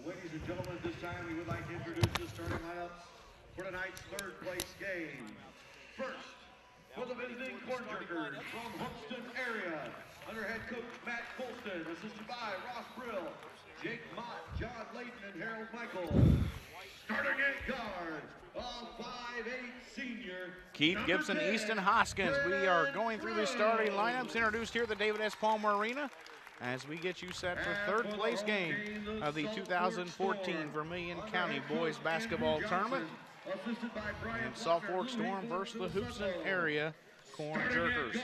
Ladies and gentlemen, at this time we would like to introduce the starting lineups for tonight's third place game. First, for the visiting corn jerkers from Hoopston area, under head coach Matt Colston, assisted by Ross Brill, Jake Mott, John Layton, and Harold Michael. Starting at guard, a 5'8" senior, Keith Gibson, Easton Hoskins. We are going through the starting lineups introduced here at the David S. Palmer Arena as we get you set for third place game of the 2014 Vermillion County Boys Basketball Tournament. And Saltfork Storm versus the Hoopston area Corn Jerkers.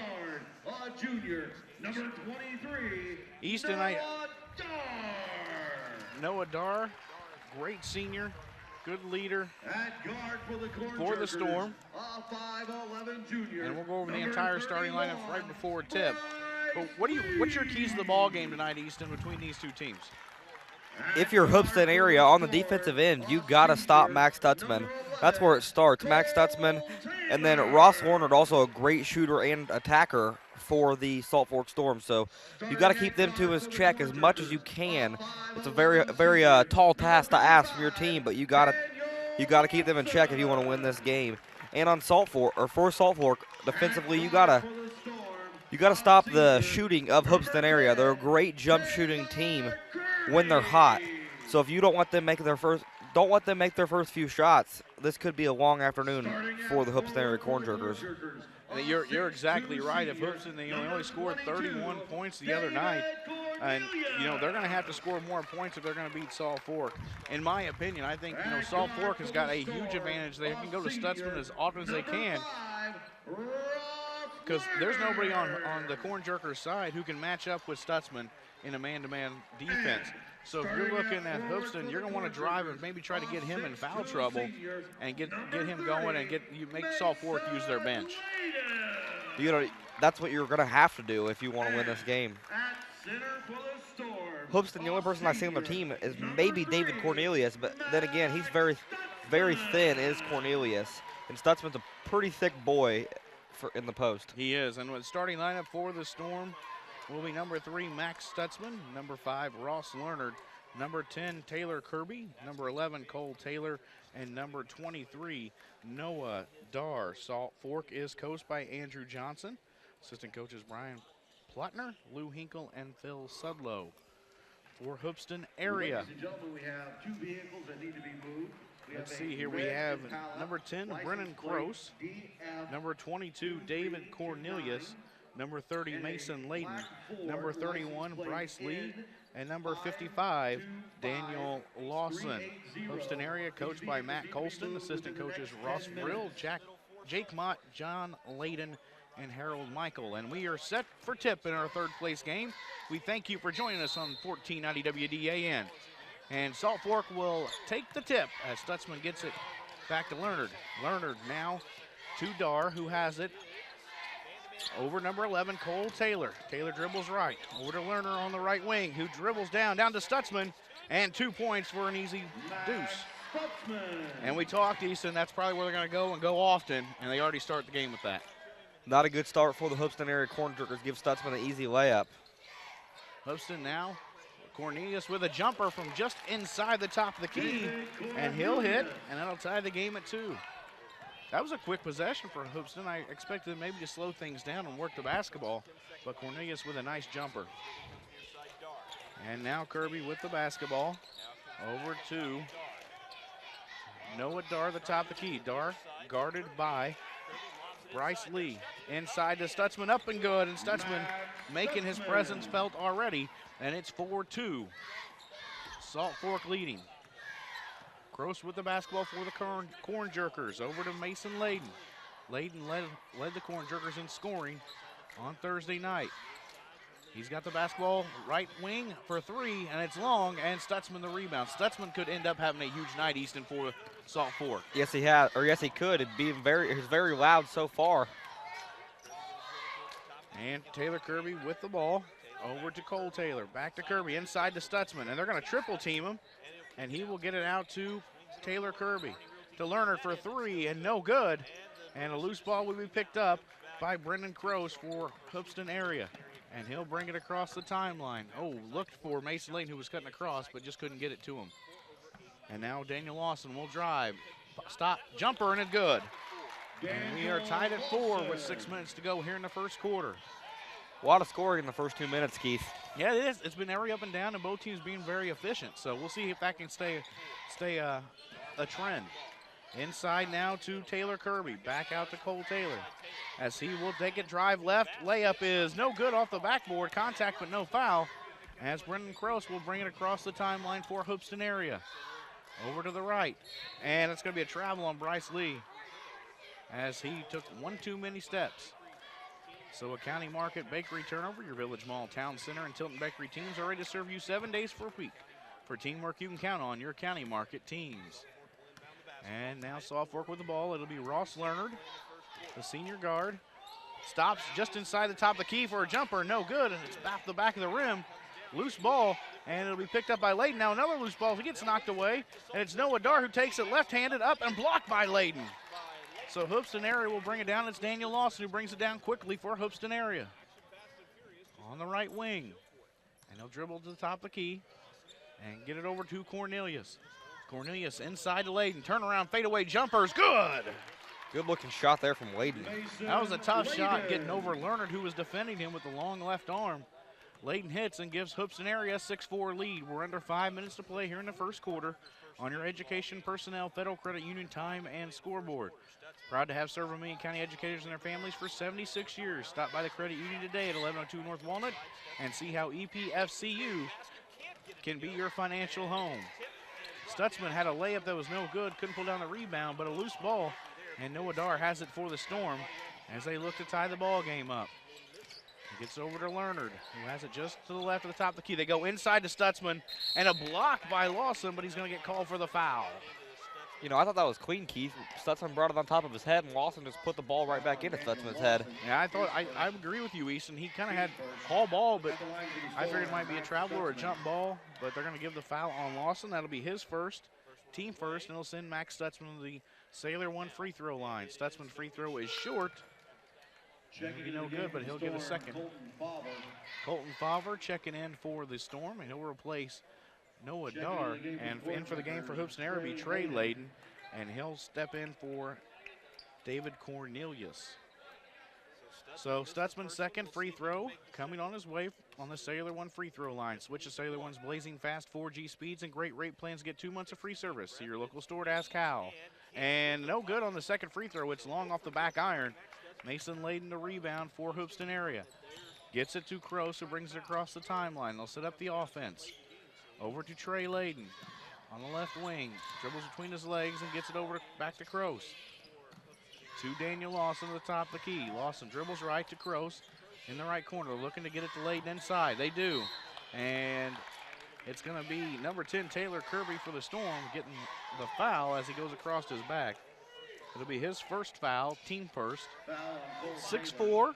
Junior, number 23, Easton, Noah Dar, great senior, good leader for the Storm. And we'll go over the entire starting lineup right before tip. But what's your keys to the ball game tonight, Easton, between these two teams? If you're Hoopston area on the defensive end, you got to stop Max Stutzman. That's where it starts. Max Stutzman, and then Ross Leonard, also a great shooter and attacker for the Saltfork Storm. So you got to keep them to his check as much as you can. It's a very tall task to ask from your team, but you got to keep them in check if you want to win this game. And on for Saltfork, defensively, you got to stop the shooting of Hoopston area. They're a great jump shooting team when they're hot. So if you don't want them making their first few shots, this could be a long afternoon for the Hoopston area Corn Jerkers. You're exactly right. If Hoopston, they only scored 31 points the other night, and they're going to have to score more points if they're going to beat Saltfork. In my opinion, I think Saltfork has got a huge advantage. They can go to Stutzman as often as they can, because there's nobody on the Corn Jerkers side who can match up with Stutzman in a man-to-man defense. So if you're looking at Hoopston, you're going to want to drive and maybe try to get him in foul trouble and get him going and make Saltfork use their bench. That's what you're going to have to do if you want to win this game. Hoopston, the only person I see on their team is maybe David Cornelius, but then again, he's very, very thin, is Cornelius. And Stutzman's a pretty thick boy in the post. He is, and with starting lineup for the Storm will be number 3, Max Stutzman, number 5, Ross Leonard, number 10, Taylor Kirby, number 11, Cole Taylor, and number 23, Noah Dar. Saltfork is coached by Andrew Johnson. Assistant coaches Brian Plotner, Lou Hinkle, and Phil Sudlow. For Hoopston area. Ladies and gentlemen, we have 2 vehicles that need to be moved. Let's see here. We have number 10, Brennan Gross, number 22, David Cornelius, number 30, Mason Layton, number 31, Bryce Lee, and number 55, Daniel Lawson. Hoopston area coached by Matt Colston, assistant coaches Ross Brill, Jake Mott, John Layden, and Harold Michael. And we are set for tip in our third place game. We thank you for joining us on 1490 WDAN. And Saltfork will take the tip as Stutzman gets it back to Leonard. Leonard now to Dar, who has it over number 11, Cole Taylor. Taylor dribbles right. Over to Lerner on the right wing, who dribbles down to Stutzman, and 2 points for an easy deuce. And we talked, Easton, that's probably where they're going to go often, and they already start the game with that. Not a good start for the Hoopston area Corn Jerkers. Give Stutzman an easy layup. Hoopston now, Cornelius with a jumper from just inside the top of the key, and he'll hit, and that'll tie the game at 2. That was a quick possession for Hoopston. I expected maybe to slow things down and work the basketball, but Cornelius with a nice jumper. And now Kirby with the basketball. Over to Noah Dar, the top of the key. Dar guarded by Bryce Lee. Inside to Stutzman, up and good, and Stutzman making his presence felt already, and it's 4-2. Saltfork leading. Gross with the basketball for the Corn Jerkers. Over to Mason Layden. Layden led the Corn Jerkers in scoring on Thursday night. He's got the basketball right wing for 3, and it's long, and Stutzman the rebound. Stutzman could end up having a huge night, Easton, for Saltfork. Yes, he could. He's very loud so far. And Taylor Kirby with the ball. Over to Cole Taylor. Back to Kirby. Inside to Stutzman. And they're going to triple team him. And he will get it out to Taylor Kirby. To Lerner for 3, and no good. And a loose ball will be picked up by Brendan Crows for Hoopston area. And he'll bring it across the timeline. Oh, looked for Mason Layton, who was cutting across, but just couldn't get it to him. And now Daniel Lawson will drive. Stop, jumper, and it's good. And we are tied at 4 with 6 minutes to go here in the first quarter. A lot of scoring in the first 2 minutes, Keith. Yeah, it is. It's been every up and down, and both teams being very efficient. So we'll see if that can stay a trend. Inside now to Taylor Kirby. Back out to Cole Taylor. As he will take it, drive left. Layup is no good off the backboard. Contact but no foul. As Brendan Cross will bring it across the timeline for Hoopston area. Over to the right. And it's going to be a travel on Bryce Lee as he took one too many steps. So a County Market Bakery turnover. Your Village Mall Town Center and Tilton Bakery teams are ready to serve you 7 days for a week. For teamwork you can count on your County Market teams. And now Saltfork with the ball. It'll be Ross Leonard, the senior guard. Stops just inside the top of the key for a jumper. No good, and it's off the back of the rim. Loose ball, and it'll be picked up by Layden. Now another loose ball. He gets knocked away, and it's Noah Dar who takes it left-handed up and blocked by Layden. So Hoopston area will bring it down. It's Daniel Lawson who brings it down quickly for Hoopston area. On the right wing, and he'll dribble to the top of the key and get it over to Cornelius. Cornelius inside to Layden. Turnaround, fadeaway jumpers. Good. Good looking shot there from Layden. That was a tough shot getting over Leonard, who was defending him with the long left arm. Layden hits and gives Hoopston area a 6-4 lead. We're under 5 minutes to play here in the first quarter on your Education Personnel Federal Credit Union time and scoreboard. Proud to have served Vermillion County educators and their families for 76 years. Stop by the credit union today at 1102 North Walnut and see how EPFCU can be your financial home. Stutzman had a layup that was no good, couldn't pull down the rebound, but a loose ball, and Noah Dar has it for the Storm as they look to tie the ball game up. He gets over to Leonard, who has it just to the left of the top of the key. They go inside to Stutzman, and a block by Lawson, but he's going to get called for the foul. You know, I thought that was clean, Keith. Stutzman brought it on top of his head, and Lawson just put the ball right back into Stutzman's head. Yeah, I agree with you, Easton. He kind of had hall ball, but I figured it might be a travel or a jump ball, but they're going to give the foul on Lawson. That'll be his first, team first, and it'll send Max Stutzman to the Sailor 1 free throw line. Stutzman's free throw is short. Maybe no good, but he'll get a second. Colton Favre checking in for the Storm, and he'll replace Noah Dar, and in for the game for Hoopston area will be Trey Layden, and he'll step in for David Cornelius. So Stutzman's second free throw coming on his way on the Sailor 1 free throw line. Switch to Sailor 1's blazing fast 4G speeds and great rate plans. Get 2 months of free service. See your local store to ask how. And no good on the second free throw. It's long off the back iron. Mason Layden to rebound for Hoopston area. Gets it to Cross, who brings it across the timeline. They'll set up the offense. Over to Trey Layden on the left wing. Dribbles between his legs and gets it over back to Cross. To Daniel Lawson at the top of the key. Lawson dribbles right to Cross in the right corner. Looking to get it to Layden inside. They do. And it's going to be number 10, Taylor Kirby for the Storm, getting the foul as he goes across his back. It'll be his first foul, team first. 6-4.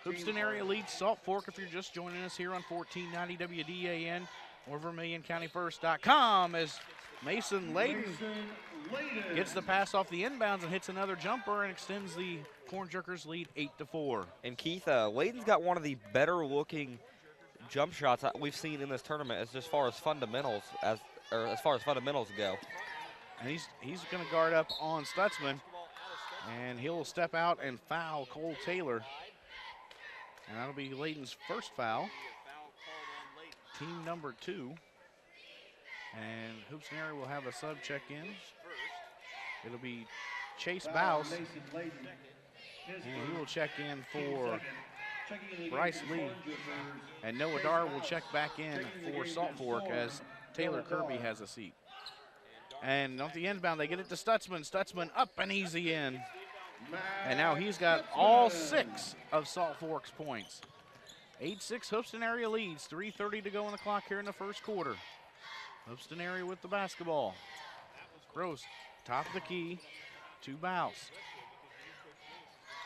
Hoopston area leads Saltfork if you're just joining us here on 1490 WDAN or VermillionCountyFirst.com as Mason Layden gets the pass off the inbounds and hits another jumper and extends the Corn Jerkers lead 8-4. And Keith, Layden's got one of the better looking jump shots that we've seen in this tournament as far as fundamentals go. And he's going to guard up on Stutzman, and he'll step out and foul Cole Taylor. And that'll be Layden's first foul. Team number 2. And Hoopston area will have a sub check in. It'll be Chase Bouse. And he will check in for Bryce Lee. And Noah Dar will check back in for Saltfork as Taylor Kirby has a seat. And on the inbound, they get it to Stutzman. Stutzman up and easy in. And now he's got all 6 of Saltfork's points. 8-6 Hoopston area leads. 3:30 to go on the clock here in the first quarter. Hoopston area with the basketball. Gross, top of the key to Bouse.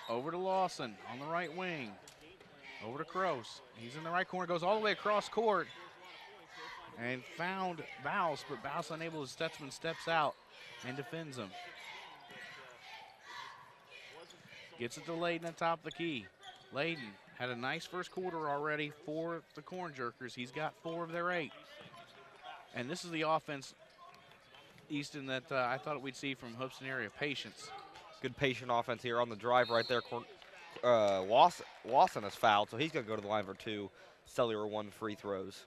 Over to Lawson on the right wing. Over to Kroos. He's in the right corner, goes all the way across court. And found Bouse, but Bouse unable to Stutzman steps out and defends him. Gets it to Layden at top of the key. Layden Had a nice first quarter already for the Corn Jerkers. He's got 4 of their 8. And this is the offense, Easton, that I thought we'd see from Hoopston area. Patience. Good patient offense here on the drive right there. Lawson is fouled, so he's going to go to the line for 2 cellular 1 free throws.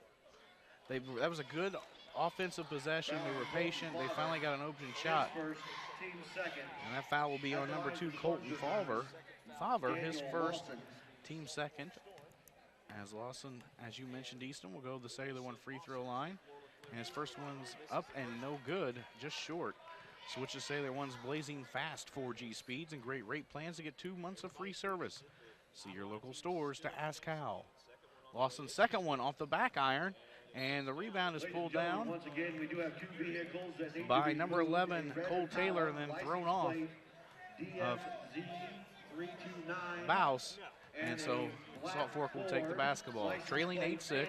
That was a good offensive possession. They were patient. They finally got an open shot. And that foul will be on number 2, Colton Favre. Favre, his first, team second. As Lawson, as you mentioned, Easton, will go to the cellular 1 free throw line. And his first one's up and no good, just short. Switches cellular 1's blazing fast 4G speeds and great rate plans to get 2 months of free service. See your local stores to ask how. Lawson's second one off the back iron. And the rebound is pulled down by number 11, Cole Taylor, and then thrown off of Bouse. And so Saltfork will take the basketball. Trailing 8-6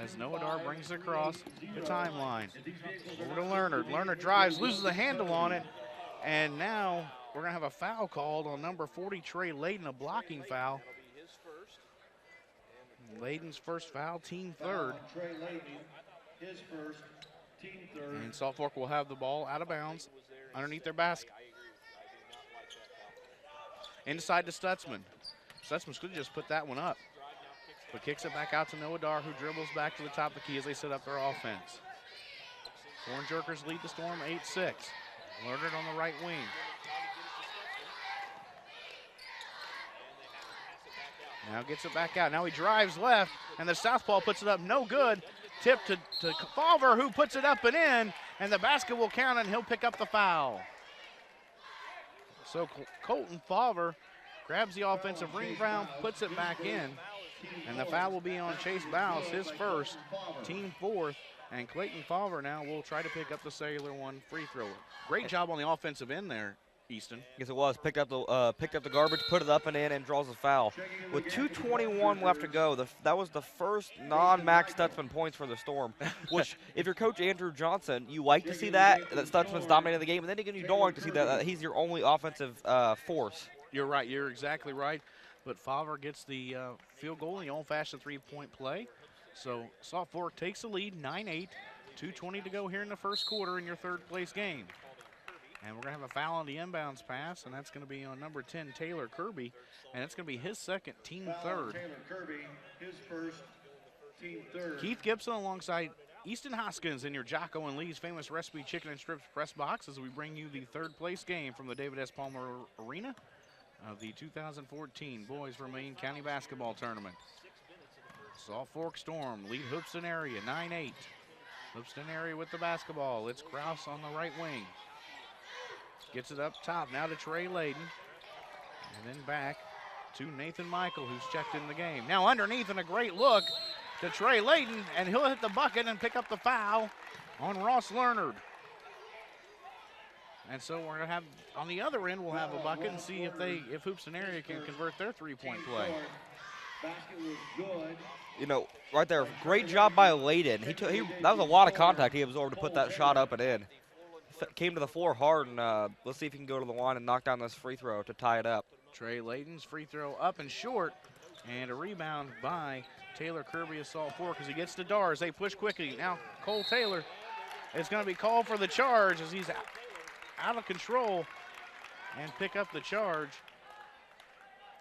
as Noah Dar brings it across the timeline. Over to Lerner. Lerner drives, loses the handle on it. And now we're going to have a foul called on number 40, Trey Layden, a blocking foul. Layden's first foul, team third. Trey Layden, his first, team third. And Saltfork will have the ball out of bounds underneath their basket. Inside to Stutzman. Stutzman could just put that one up, but kicks it back out to Noah Dar, who dribbles back to the top of the key as they set up their offense. Corn Jerkers lead the Storm 8-6. Lerner on the right wing. Now gets it back out. Now he drives left, and the southpaw puts it up. No good. Tip to Favre, who puts it up and in, and the basket will count, and he'll pick up the foul. So Colton Favre grabs the offensive rebound, puts it back in, and the foul will be on Chase Bouse, his first, team fourth, and Clayton Favre now will try to pick up the cellular 1 free throw. Great job on the offensive end there, Easton. Yes, it was. Picked up the garbage, put it up and in, and draws a foul. With 2:21 left to go, that was the first non-Max Stutzman points for the Storm. Which, if you're Coach Andrew Johnson, you like to see that Stutzman's dominating the game, and then again, you don't like to see that he's your only offensive force. You're right. You're exactly right. But Favre gets the field goal in the old-fashioned 3-point play. So Saltfork takes the lead, 9-8, 2:20 to go here in the first quarter in your third-place game. And we're going to have a foul on the inbounds pass, and that's going to be on number 10, Taylor Kirby, and it's going to be his second, team third. Taylor Kirby, his first, team third. Keith Gibson alongside Easton Hoskins in your Jocko and Lee's famous recipe chicken and strips press box as we bring you the third-place game from the David S. Palmer Arena of the 2014 Boys Vermillion County Basketball Tournament. Saltfork Storm lead Hoopston area, 9-8. Hoopston area with the basketball. It's Kraus on the right wing. Gets it up top now to Trey Layden. And then back to Nathan Michael, who's checked in the game. Now underneath, and a great look to Trey Layden, and he'll hit the bucket and pick up the foul on Ross Lerner. And so we're going to have, on the other end, we'll have a bucket and see if Hoopston area can convert their 3-point play. Basket was good. You know, right there, great job by Layden. That was a lot of contact he absorbed to put that shot up and in. Came to the floor hard, and let's see if he can go to the line and knock down this free throw to tie it up. Trey Layden's free throw up and short, and a rebound by Taylor Kirby of Saltfork as he gets to Dar as they push quickly. Now Cole Taylor is going to be called for the charge as he's out of control and pick up the charge.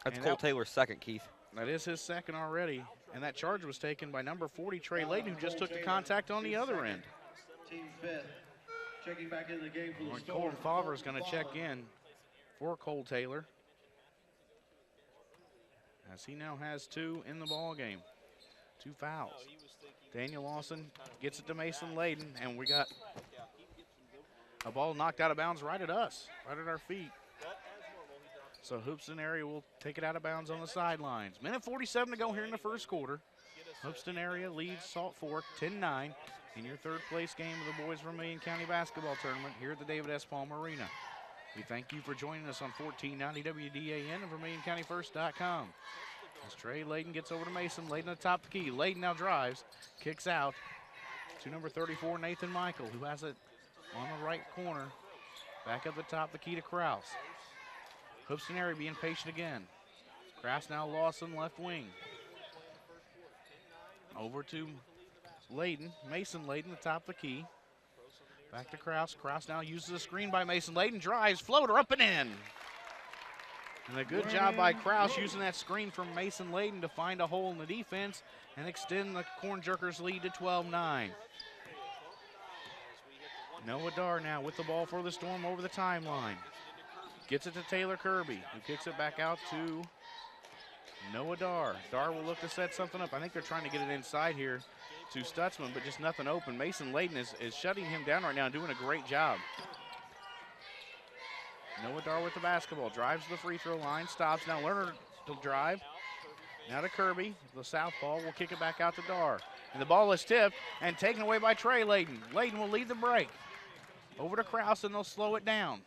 That's Cole Taylor's second, Keith. That is his second already, and that charge was taken by number 40, Trey Layden, who just took the contact on the other end. Team fifth. Checking back in the game for the Storm. Colton Favre is going to check in for Cole Taylor, as he now has 2 in the ball game. 2 fouls. Daniel Lawson gets it to Mason Layden, and we got a ball knocked out of bounds right at us, right at our feet. So Hoopston area will take it out of bounds on the sidelines. Minute 47 to go here in the first quarter. Hoopston area leads Saltfork 10-9 in your third-place game of the Boys Vermillion County Basketball Tournament here at the David S. Palmer Arena. We thank you for joining us on 1490 WDAN and VermillionCountyFirst.com. As Trey Layden gets over to Mason, Layden atop the key. Layden now drives, kicks out to number 34, Nathan Michael, who has it on the right corner. Back up the top, the key to Kraus. Hoopston area being patient again. Kraus now Lawson left wing. Over to Layden. Mason Layden, the top of the key. Back to Kraus. Kraus now uses the screen by Mason Layden. Drives, floater up and in. And a good job by Kraus using that screen from Mason Layden to find a hole in the defense and extend the Corn Jerkers lead to 12-9. Noah Dar now with the ball for the Storm over the timeline. Gets it to Taylor Kirby, who kicks it back out to Noah Dar. Dar will look to set something up. I think they're trying to get it inside here to Stutzman, but just nothing open. Mason Layden is shutting him down right now and doing a great job. Noah Dar with the basketball. Drives to the free throw line. Stops. Now Lerner to drive. Now to Kirby. The southpaw will kick it back out to Dar. And the ball is tipped and taken away by Trey Layden. Layden will lead the break. Over to Kraus, and they'll slow it down.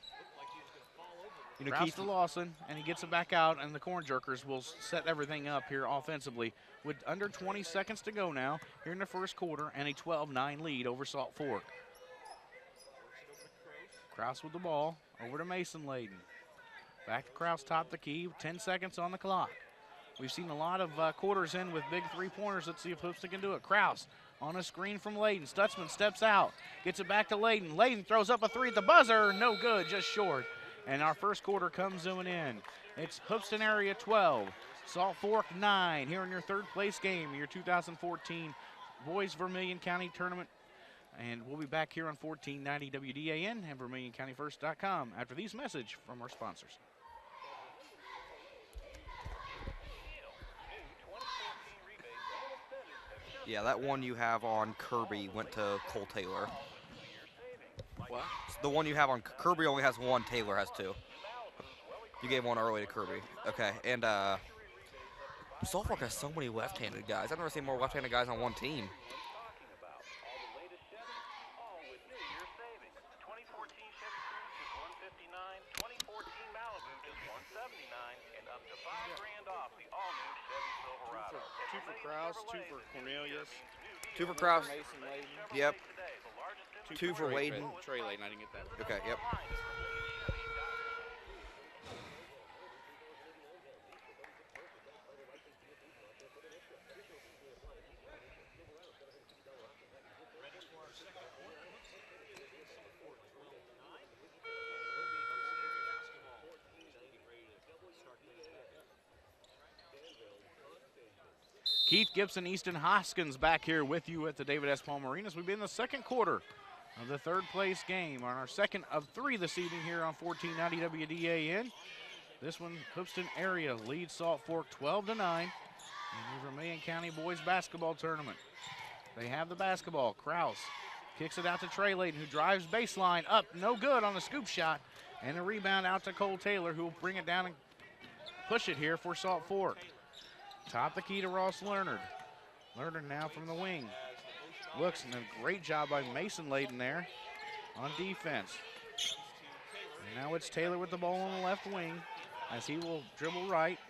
Kraus to Lawson, and he gets it back out, and the Corn Jerkers will set everything up here offensively with under 20 seconds to go now here in the first quarter and a 12-9 lead over Salt Fork. Kraus with the ball, over to Mason Layden. Back to Kraus, top of the key, 10 seconds on the clock. We've seen a lot of quarters in with big three-pointers. Let's see if Hoopston can do it. Kraus on a screen from Layden. Stutzman steps out, gets it back to Layden. Layden throws up a three at the buzzer. No good, just short. And our first quarter comes to an end. It's Hoopston area 12, Salt Fork 9 here in your third place game, your 2014 Boys Vermillion County Tournament. And we'll be back here on 1490 WDAN and VermillionCountyFirst.com after these messages from our sponsors. Yeah, that one you have on Kirby went to Cole Taylor. What? The one you have on Kirby only has one, Taylor has two. You gave one early to Kirby. Okay, and Salt Fork has so many left-handed guys. I've never seen more left-handed guys on one team. Two for Kraus, two for Cornelius. Two for Kraus. Mason Layden. Yep. Two for Layden. Trey Layden, I didn't get that. Okay, yep. Keith Gibson, Easton Hoskins back here with you at the David S. Palmer Arena as we begin the second quarter of the third place game on our second of three this evening here on 1490 WDAN. This one, Hoopston area leads Salt Fork 12-9 in the Vermillion County Boys Basketball Tournament. They have the basketball. Kraus kicks it out to Trey Layden, who drives baseline up, no good on the scoop shot, and a rebound out to Cole Taylor, who will bring it down and push it here for Salt Fork. Top the key to Ross Leonard. Leonard now from the wing. Looks, and a great job by Mason Layden there on defense. And now it's Taylor with the ball on the left wing as he will dribble right.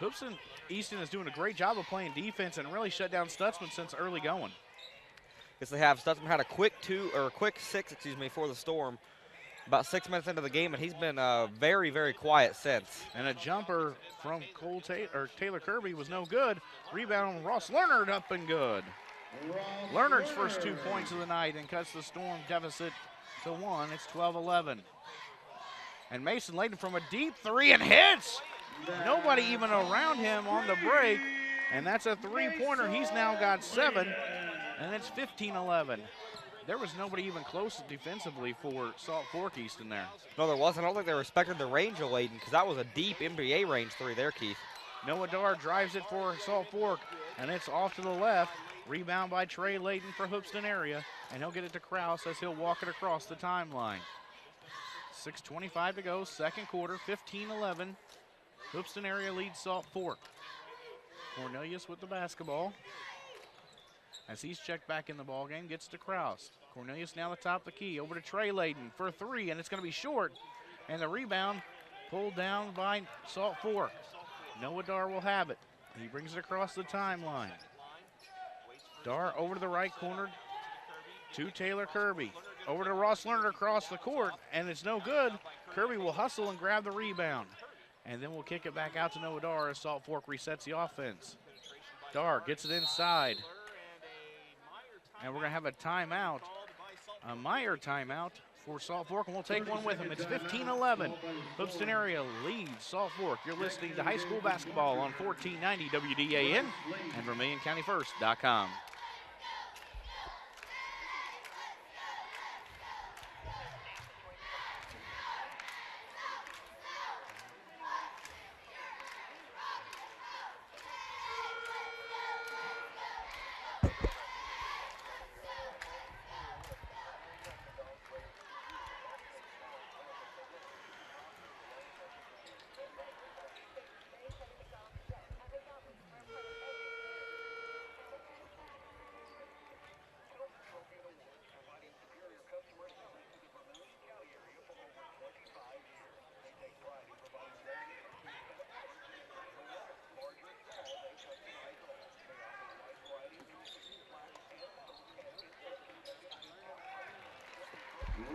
Hoopston Easton is doing a great job of playing defense and really shut down Stutzman since early going. Yes, they have. Stutzman had a quick six for the Storm about 6 minutes into the game, and he's been very, very quiet since. And a jumper from Taylor Kirby was no good. Rebound on Ross Leonard up and good. Leonard's first 2 points of the night and cuts the Storm deficit to 1. It's 12-11. And Mason Layden from a deep three and hits. Nobody even around him on the break. And that's a three-pointer. He's now got 7, and it's 15-11. There was nobody even close defensively for Salt Fork Easton there. No, there wasn't. I don't think they respected the range of Layden because that was a deep NBA range three there, Keith. Noah Dar drives it for Salt Fork, and it's off to the left. Rebound by Trey Layden for Hoopston area, and he'll get it to Kraus as he'll walk it across the timeline. 6:25 to go, second quarter, 15-11. Hoopston area leads Salt Fork. Cornelius with the basketball. As he's checked back in the ballgame, gets to Kraus. Cornelius now the top of the key, over to Trey Layden for 3, and it's going to be short. And the rebound pulled down by Salt Fork. Noah Dar will have it. He brings it across the timeline. Dar over to the right corner to Taylor Kirby. Over to Ross Lerner across the court, and it's no good. Kirby will hustle and grab the rebound. And then we'll kick it back out to Noah Dar as Salt Fork resets the offense. Dar gets it inside. And we're going to have a timeout, a Meyer timeout for Salt Fork, and we'll take one with them. It's 15-11. Hoopston area leads Salt Fork. You're listening to high school basketball on 1490 WDAN and VermillionCountyFirst.com.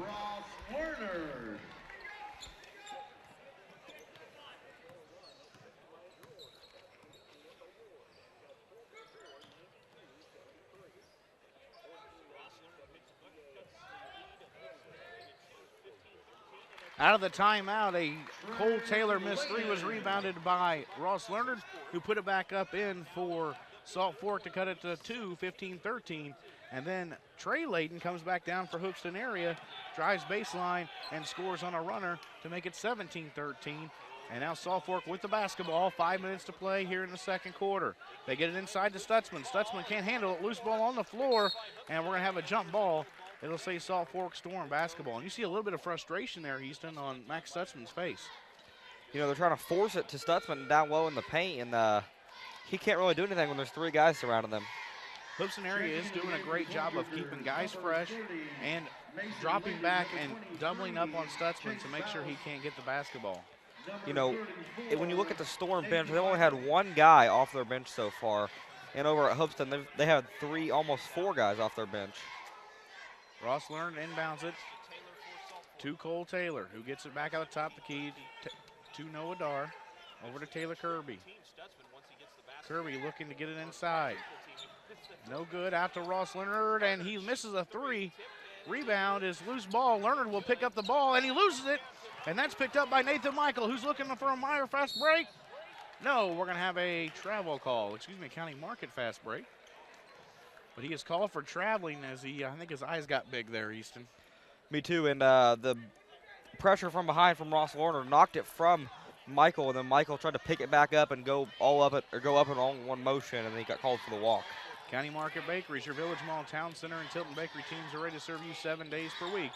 Ross Werner. Out of the timeout, a Cole Taylor missed three was rebounded by Ross Leonard, who put it back up in for Salt Fork to cut it to 15-13. And then Trey Layden comes back down for Hoopston area, drives baseline, and scores on a runner to make it 17-13. And now Salt Fork with the basketball, 5 minutes to play here in the second quarter. They get it inside to Stutzman. Stutzman can't handle it, loose ball on the floor, and we're going to have a jump ball. It'll say Salt Fork Storm basketball. And you see a little bit of frustration there, Houston, on Max Stutzman's face. You know, they're trying to force it to Stutzman down low in the paint, and he can't really do anything when there's three guys surrounding him. Hoopston area is doing a great job of keeping guys fresh and dropping back and doubling up on Stutzman to make sure he can't get the basketball. You know, when you look at the Storm bench, they only had one guy off their bench so far. And over at Hoopston, they had three, almost four guys off their bench. Ross Learn inbounds it to Cole Taylor, who gets it back out the top of the key to Noah Dar. Over to Taylor Kirby. Kirby looking to get it inside. No good out to Ross Leonard, and he misses a three. Rebound is loose ball. Leonard will pick up the ball, and he loses it. And that's picked up by Nathan Michael, who's looking for a Meyer fast break. No, we're going to have a travel call. Excuse me, County Market fast break. But he is called for traveling as I think his eyes got big there, Easton. Me too, and the pressure from behind from Ross Lerner knocked it from Michael, and then Michael tried to pick it back up and go up in all one motion, and then he got called for the walk. County Market Bakeries, your Village Mall, Town Center, and Tilton Bakery teams are ready to serve you 7 days per week.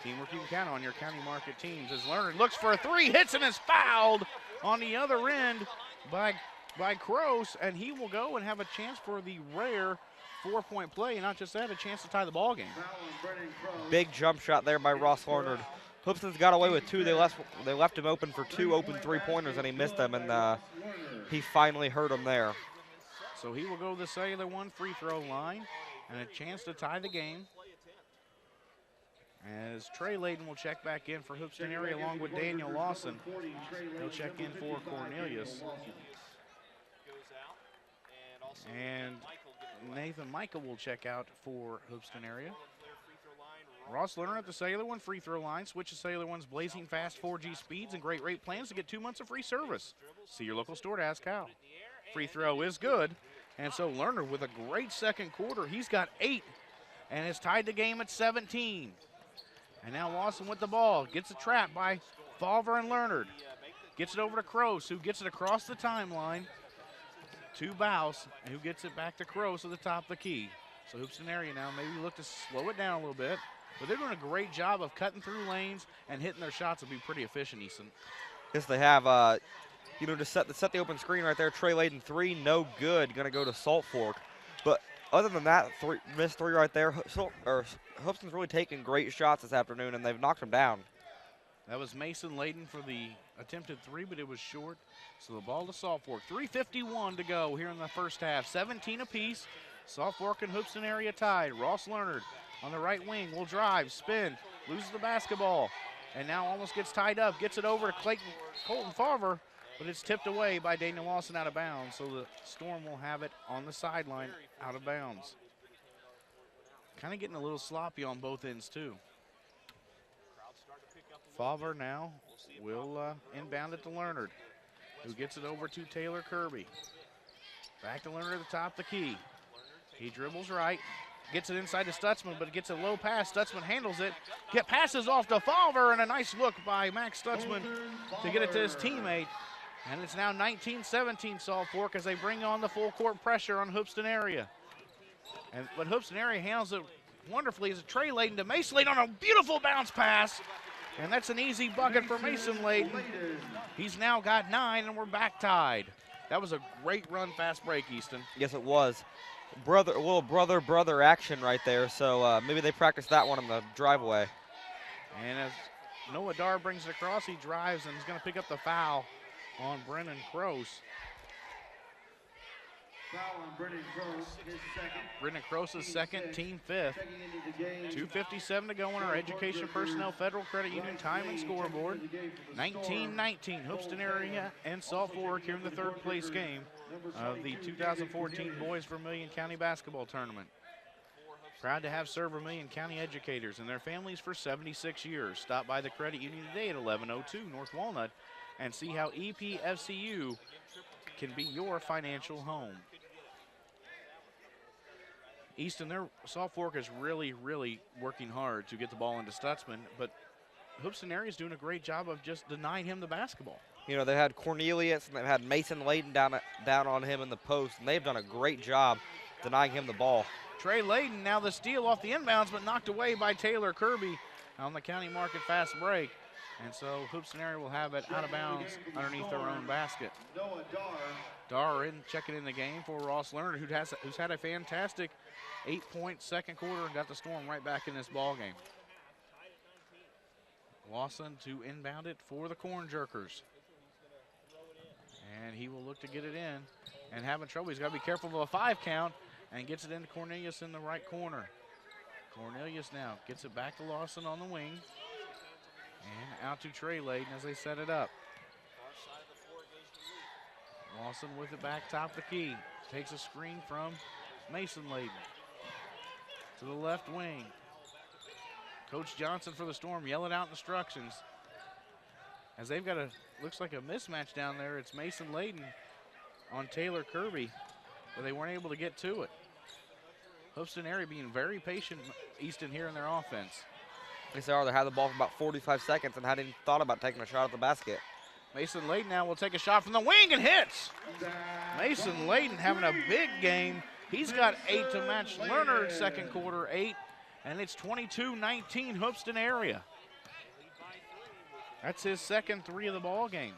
Teamwork you can count on your County Market teams. As Lerner looks for a three, hits and is fouled on the other end by Kroos, and he will go and have a chance for the rare 4-point play, and not just that, a chance to tie the ball game. Big jump shot there by Ross Leonard. Hoopston's got away with two. They left him open for two open three-pointers, and he missed them, and he finally hurt him there. So he will go to the cellular one free throw line, and a chance to tie the game. As Trey Layden will check back in for Hoopston area along with Daniel Lawson. He'll check in for Cornelius. And Nathan Michael will check out for Hoopston area. Ross Lerner at the cellular one free throw line. Switch to cellular one's blazing fast 4G speeds and great rate plans to get 2 months of free service. See your local store to ask how. Free throw is good. And so Lerner with a great second quarter. He's got 8 and has tied the game at 17. And now Lawson with the ball. Gets a trap by Falver and Lerner. Gets it over to Kroos, who gets it across the timeline to Bouse, and who gets it back to Kroos at the top of the key. So Hoopston area now maybe look to slow it down a little bit. But they're doing a great job of cutting through lanes and hitting their shots will be pretty efficient, Easton. Yes, they have. To set the open screen right there, Trey Layden three, no good. Going to go to Salt Fork. But other than that, missed three right there. Hoopston's really taking great shots this afternoon, and they've knocked them down. That was Mason Layden for the attempted three, but it was short. So the ball to Salt Fork. 3:51 to go here in the first half. 17 apiece. Salt Fork and Hoopston area tied. Ross Leonard on the right wing will drive, spin, loses the basketball, and now almost gets tied up. Gets it over to Colton Farver, but it's tipped away by Daniel Lawson out of bounds, so the Storm will have it on the sideline out of bounds. Kind of getting a little sloppy on both ends, too. Favre now will inbound it to Leonard, who gets it over to Taylor Kirby. Back to Leonard at the top of the key. He dribbles right, gets it inside to Stutzman, but gets a low pass. Stutzman handles it, passes off to Favre, and a nice look by Max Stutzman to get it to his teammate. And it's now 19-17 Saltfork as they bring on the full court pressure on Hoopston area. But Hoopston area handles it wonderfully as a Trey Layden to Mason Layden on a beautiful bounce pass. And that's an easy bucket for Mason Layden. He's now got 9, and we're back tied. That was a great run, fast break, Easton. Yes, it was. A little brother action right there. So maybe they practiced that one on the driveway. And as Noah Dar brings it across, he drives and he's going to pick up the foul on Brennan Kroos. Foul on Brennan Kroos, his second. Brennan Kroos is second, team fifth. 2:57 to go on our Education Personnel Federal Credit Union time and scoreboard. 19-19, Hoopston area and Saltfork here in the third place game of the 2014 Boys Vermillion County Basketball Tournament. Proud to have served Vermillion County educators and their families for 76 years. Stop by the credit union today at 1102 North Walnut and see how EPFCU can be your financial home. Easton, Saltfork is really, really working hard to get the ball into Stutzman, but Hoopston area is doing a great job of just denying him the basketball. You know, they had Cornelius and they've had Mason Layden down on him in the post, and they've done a great job denying him the ball. Trey Layden now the steal off the inbounds, but knocked away by Taylor Kirby on the County Market fast break. And so Hoopston area will have it out of bounds underneath their own basket. Noah Dar checking in the game for Ross Leonard, who's had a fantastic 8-point second quarter and got the Storm right back in this ball game. Lawson to inbound it for the Corn Jerkers. And he will look to get it in and having trouble. He's got to be careful of a 5 count and gets it into Cornelius in the right corner. Cornelius now gets it back to Lawson on the wing. And out to Trey Layden as they set it up. Lawson with it back top of the key. Takes a screen from Mason Layden. To the left wing. Coach Johnson for the Storm yelling out instructions. As they've got looks like a mismatch down there. It's Mason Layden on Taylor Kirby, but they weren't able to get to it. Hoopston area being very patient, Easton, here in their offense. They had the ball for about 45 seconds and hadn't even thought about taking a shot at the basket. Mason Layden now will take a shot from the wing and hits. Mason Layden having a big game. He's got 8 to match Leonard's second quarter 8, and it's 22-19 Hoopston area. That's his second 3 of the ball game.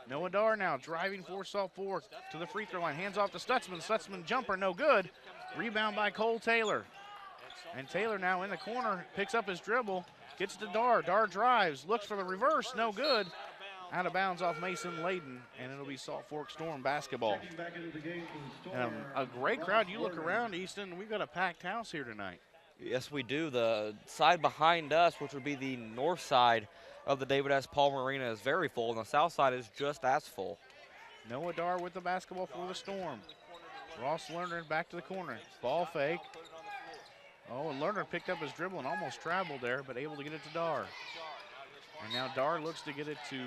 Noah Dar now driving for Saltfork to the free throw line. Hands off to Stutzman. Stutzman jumper, no good. Rebound by Cole Taylor. And Taylor now in the corner, picks up his dribble, gets to Dar. Dar drives, looks for the reverse, no good. Out of bounds off Mason Layden, and it'll be Saltfork Storm basketball. And a great crowd. You look around, Easton, we've got a packed house here tonight. Yes, we do. The side behind us, which would be the north side of the David S. Palmer Arena, is very full, and the south side is just as full. Noah Dar with the basketball for the Storm. Ross Leonard back to the corner. Ball fake. Oh, and Leonard picked up his dribble and almost traveled there, but able to get it to Dar. And now Dar looks to get it to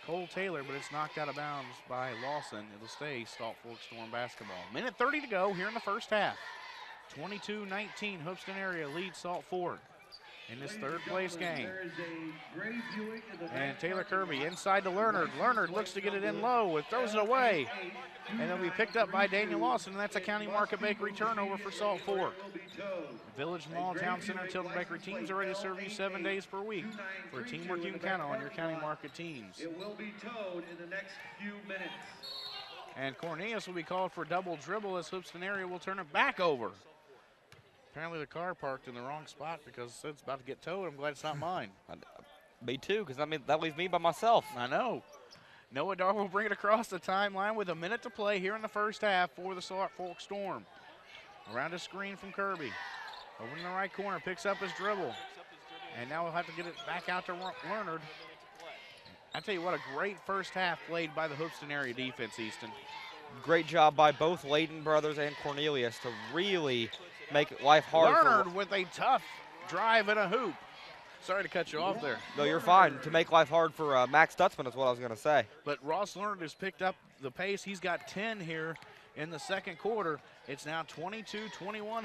Cole Taylor, but it's knocked out of bounds by Lawson. It'll stay Saltfork Storm basketball. Minute 30 to go here in the first half. 22-19, Hoopston area leads Saltfork in this third place game. And Taylor Kirby inside to Leonard. Leonard looks to get it in low and throws it away. And it'll be picked up by Daniel Lawson, and that's a County Market Bakery turnover for Saltfork. Village Mall, Town Center, Tilton Bakery teams are ready to serve you 7 days per week. For teamwork you can count on your County Market teams. It will be towed in the next few minutes. And Cornelius will be called for double dribble as Hoopston area will turn it back over. Apparently the car parked in the wrong spot because it's about to get towed. I'm glad it's not mine. Me too, because that leaves me by myself. I know. Noah Dar will bring it across the timeline with a minute to play here in the first half for the Saltfork Storm. Around a screen from Kirby. Over in the right corner, picks up his dribble. And now we'll have to get it back out to Leonard. I tell you what, a great first half played by the Hoopston area defense, Easton. Great job by both Layton brothers and Cornelius to really make life hard. Leonard with a tough drive and a hoop. Sorry to cut you off there. No, you're fine. To make life hard for Max Stutzman is what I was going to say. But Ross Leonard has picked up the pace. He's got 10 here in the second quarter. It's now 22-21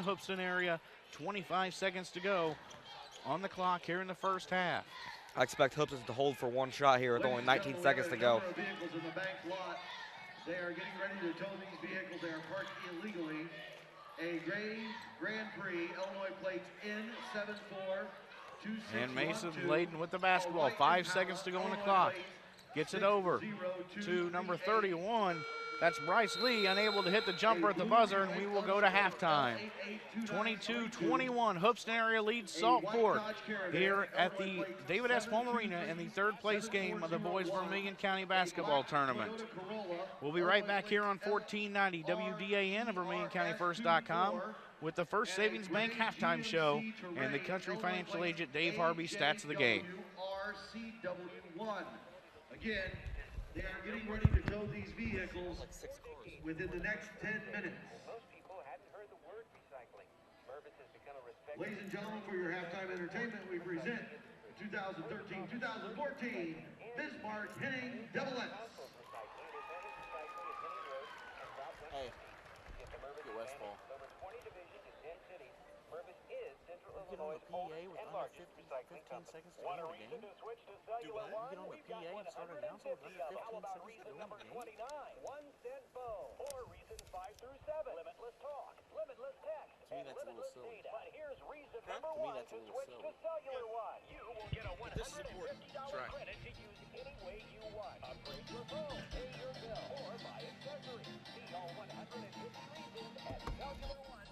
Hoopston area, 25 seconds to go on the clock here in the first half. I expect Hoopston to hold for one shot here with only 19 seconds to go. They are getting ready to tow these vehicles. They are parked illegally. A gray Grand Prix, Illinois plates N74. And Mason Layden with the basketball. 5 seconds to go on the clock. Gets it over to number 31. That's Bryce Lee, unable to hit the jumper at the buzzer, and we will go to halftime. 22-21, Hoopston area leads Saltfork here at the David S. Palm Arena in the third place game of the Boys Vermillion County Basketball Tournament. We'll be right back here on 1490 WDAN and VermillionCountyFirst.com with the First Savings Bank halftime show and the country financial agent Dave Harvey stats of the game. Again, they are getting ready to tow these vehicles within the next 10 minutes. Ladies and gentlemen, for your halftime entertainment, we present the 2013-2014 Bismarck Henning Devilettes. Hey, get Westfall. Get on the PA with under 15 seconds to go in the game? Do what? You get on the PA and start announcing with under 15 seconds to go in the game? 1 cent phone. Or reason 5 through 7. Limitless talk. Limitless text. To me, that's a little silly. But here's reason number To me, 1 that's a to little switch silly. to Cellular One. You will get a This is important. That's $150 right. credit to use any way you want. Upgrade your phone, pay your bill, or buy accessories. See all 150 reasons at Cellular One.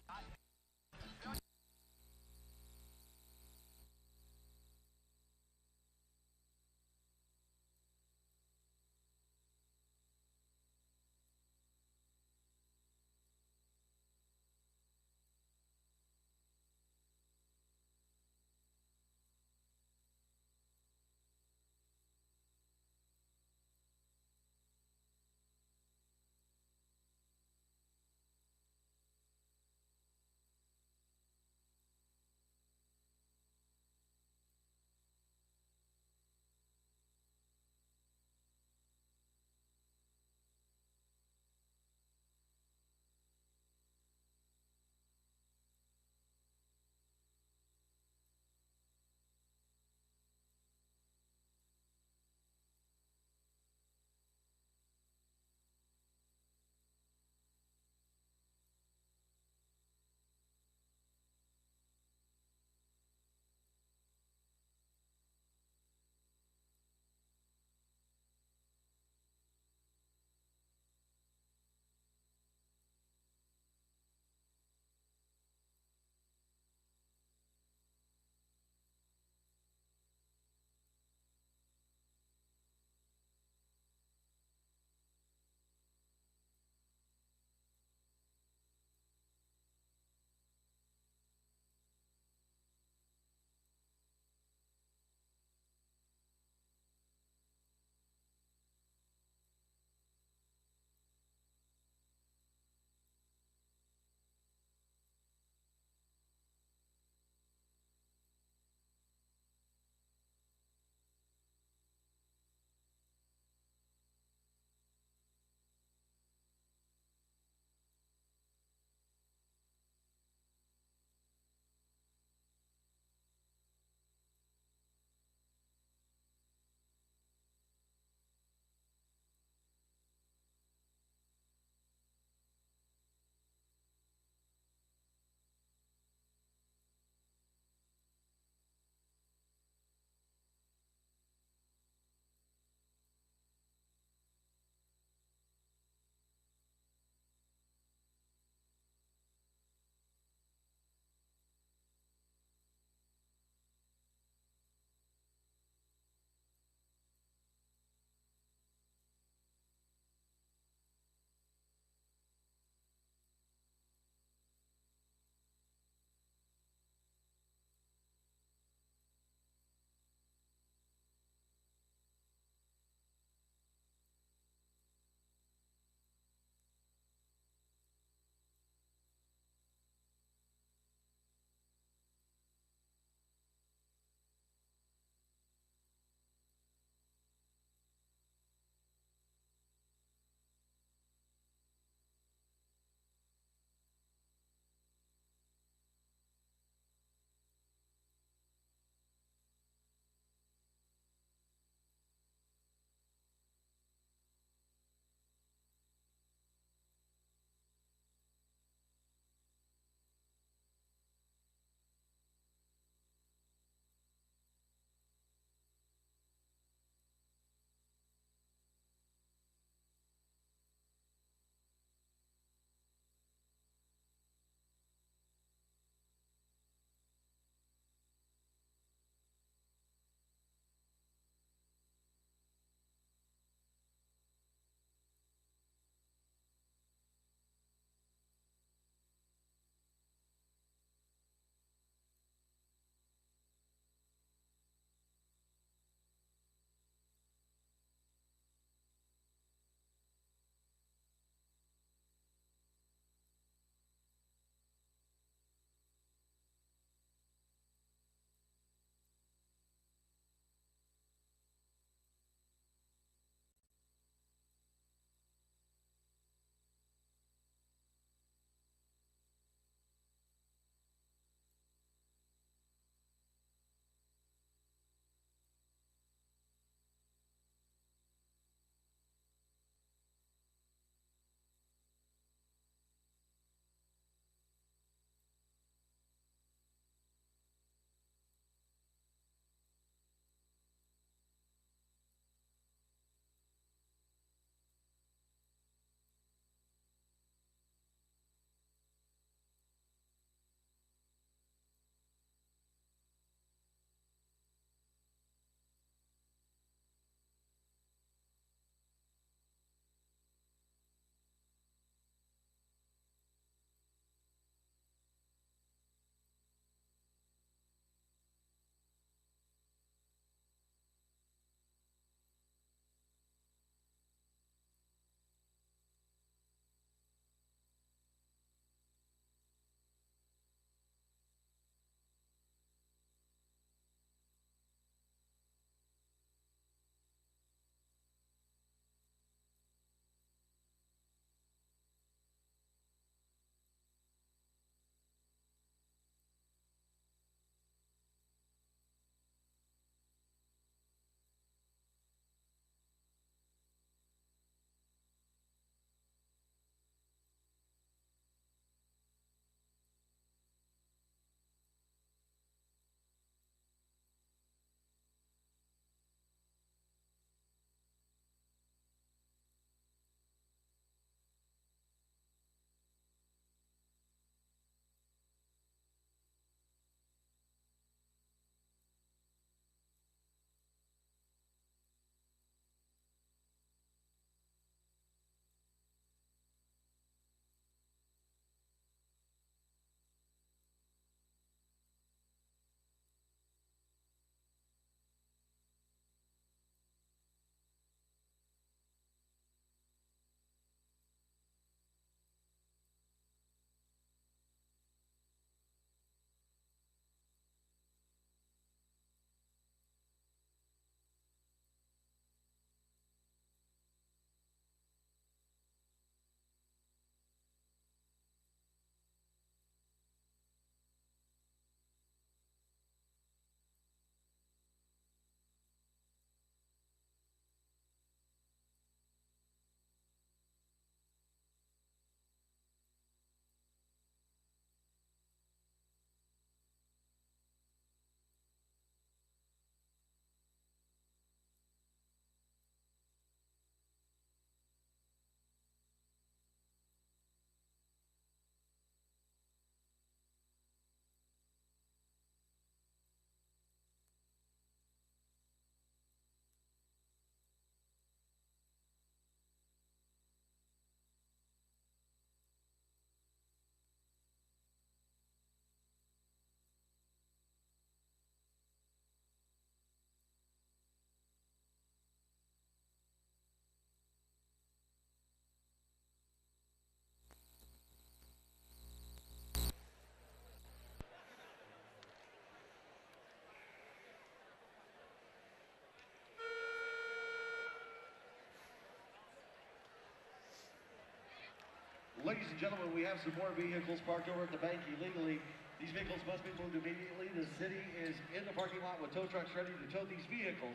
Ladies and gentlemen, we have some more vehicles parked over at the bank illegally. These vehicles must be moved immediately. The city is in the parking lot with tow trucks ready to tow these vehicles.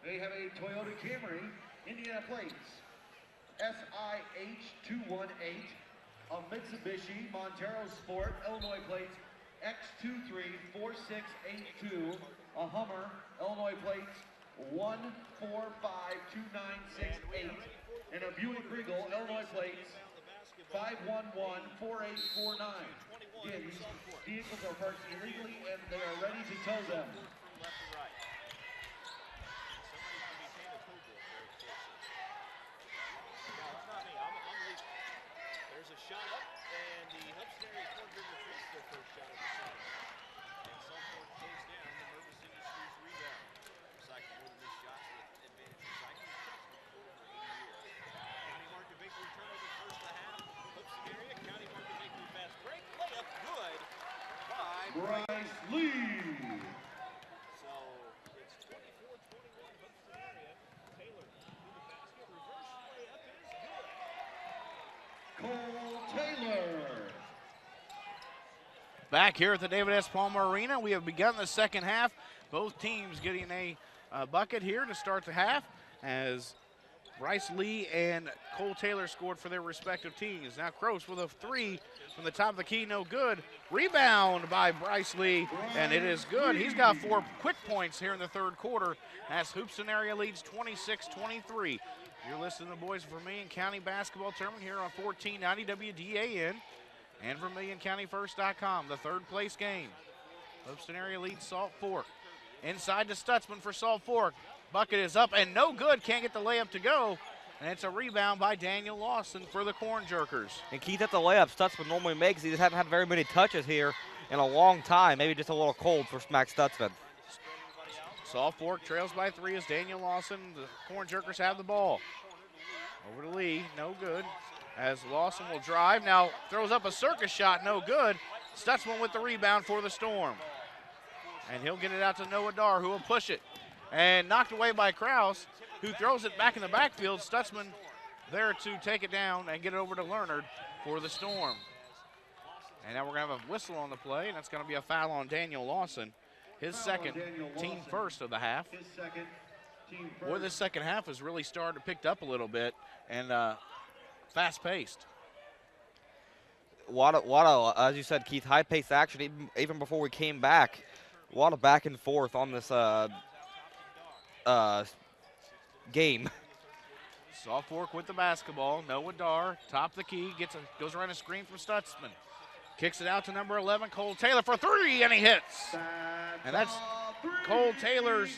They have a Toyota Camry, Indiana plates, SIH218, a Mitsubishi Montero Sport, Illinois plates, X234682, a Hummer, Illinois plates, 1452968, and a Buick Regal, Illinois plates, 5114849. Again, these vehicles are parked illegally and they are ready to tow them. There's a shot up, and the Hoopston area corner gets their first shot of the second. And Saltfork takes down the Memphis Industries rebound. Cycle more than this shots with advantage recycling. For over 80 years. County Market Bakery turnover first of the half. Hoopston area, County Market Bakery fast break. Layup good by Bryce Lee. So it's 24-21 Hoopston area. Taylor to the basket. Reverse layup is good. Cole Taylor. Back here at the David S. Palmer Arena, we have begun the second half. Both teams getting a bucket here to start the half as Bryce Lee and Cole Taylor scored for their respective teams. Now Croce with a three from the top of the key, no good. Rebound by Bryce Lee, and it is good. He's got 4 quick points here in the third quarter as Hoopston area leads 26-23. You're listening to the boys of Vermillion County Basketball Tournament here on 1490 WDAN and VermillionCountyFirst.com. The third place game. Hoopston area leads Saltfork. Inside to Stutzman for Saltfork. Bucket is up and no good. Can't get the layup to go. And it's a rebound by Daniel Lawson for the Corn Jerkers. And Keith, at the layup Stutzman normally makes. He just hasn't had very many touches here in a long time. Maybe just a little cold for Max Stutzman. Saltfork trails by 3 as Daniel Lawson. The Corn Jerkers have the ball. Over to Lee, no good. As Lawson will drive, now throws up a circus shot, no good. Stutzman with the rebound for the Storm. And he'll get it out to Noah Dar, who will push it. And knocked away by Krause, who throws it back in the backfield. Stutzman there to take it down and get it over to Leonard for the Storm. And now we're going to have a whistle on the play, and that's going to be a foul on Daniel Lawson. His second, team first of the half. Boy, this second half has really started to pick up a little bit and fast-paced. As you said, Keith, high-paced action even before we came back. A lot of back and forth on this game. Saltfork with the basketball. Noah Dar, top of the key, goes around a screen from Stutzman. Kicks it out to number 11, Cole Taylor for 3, and he hits. And that's Cole Taylor's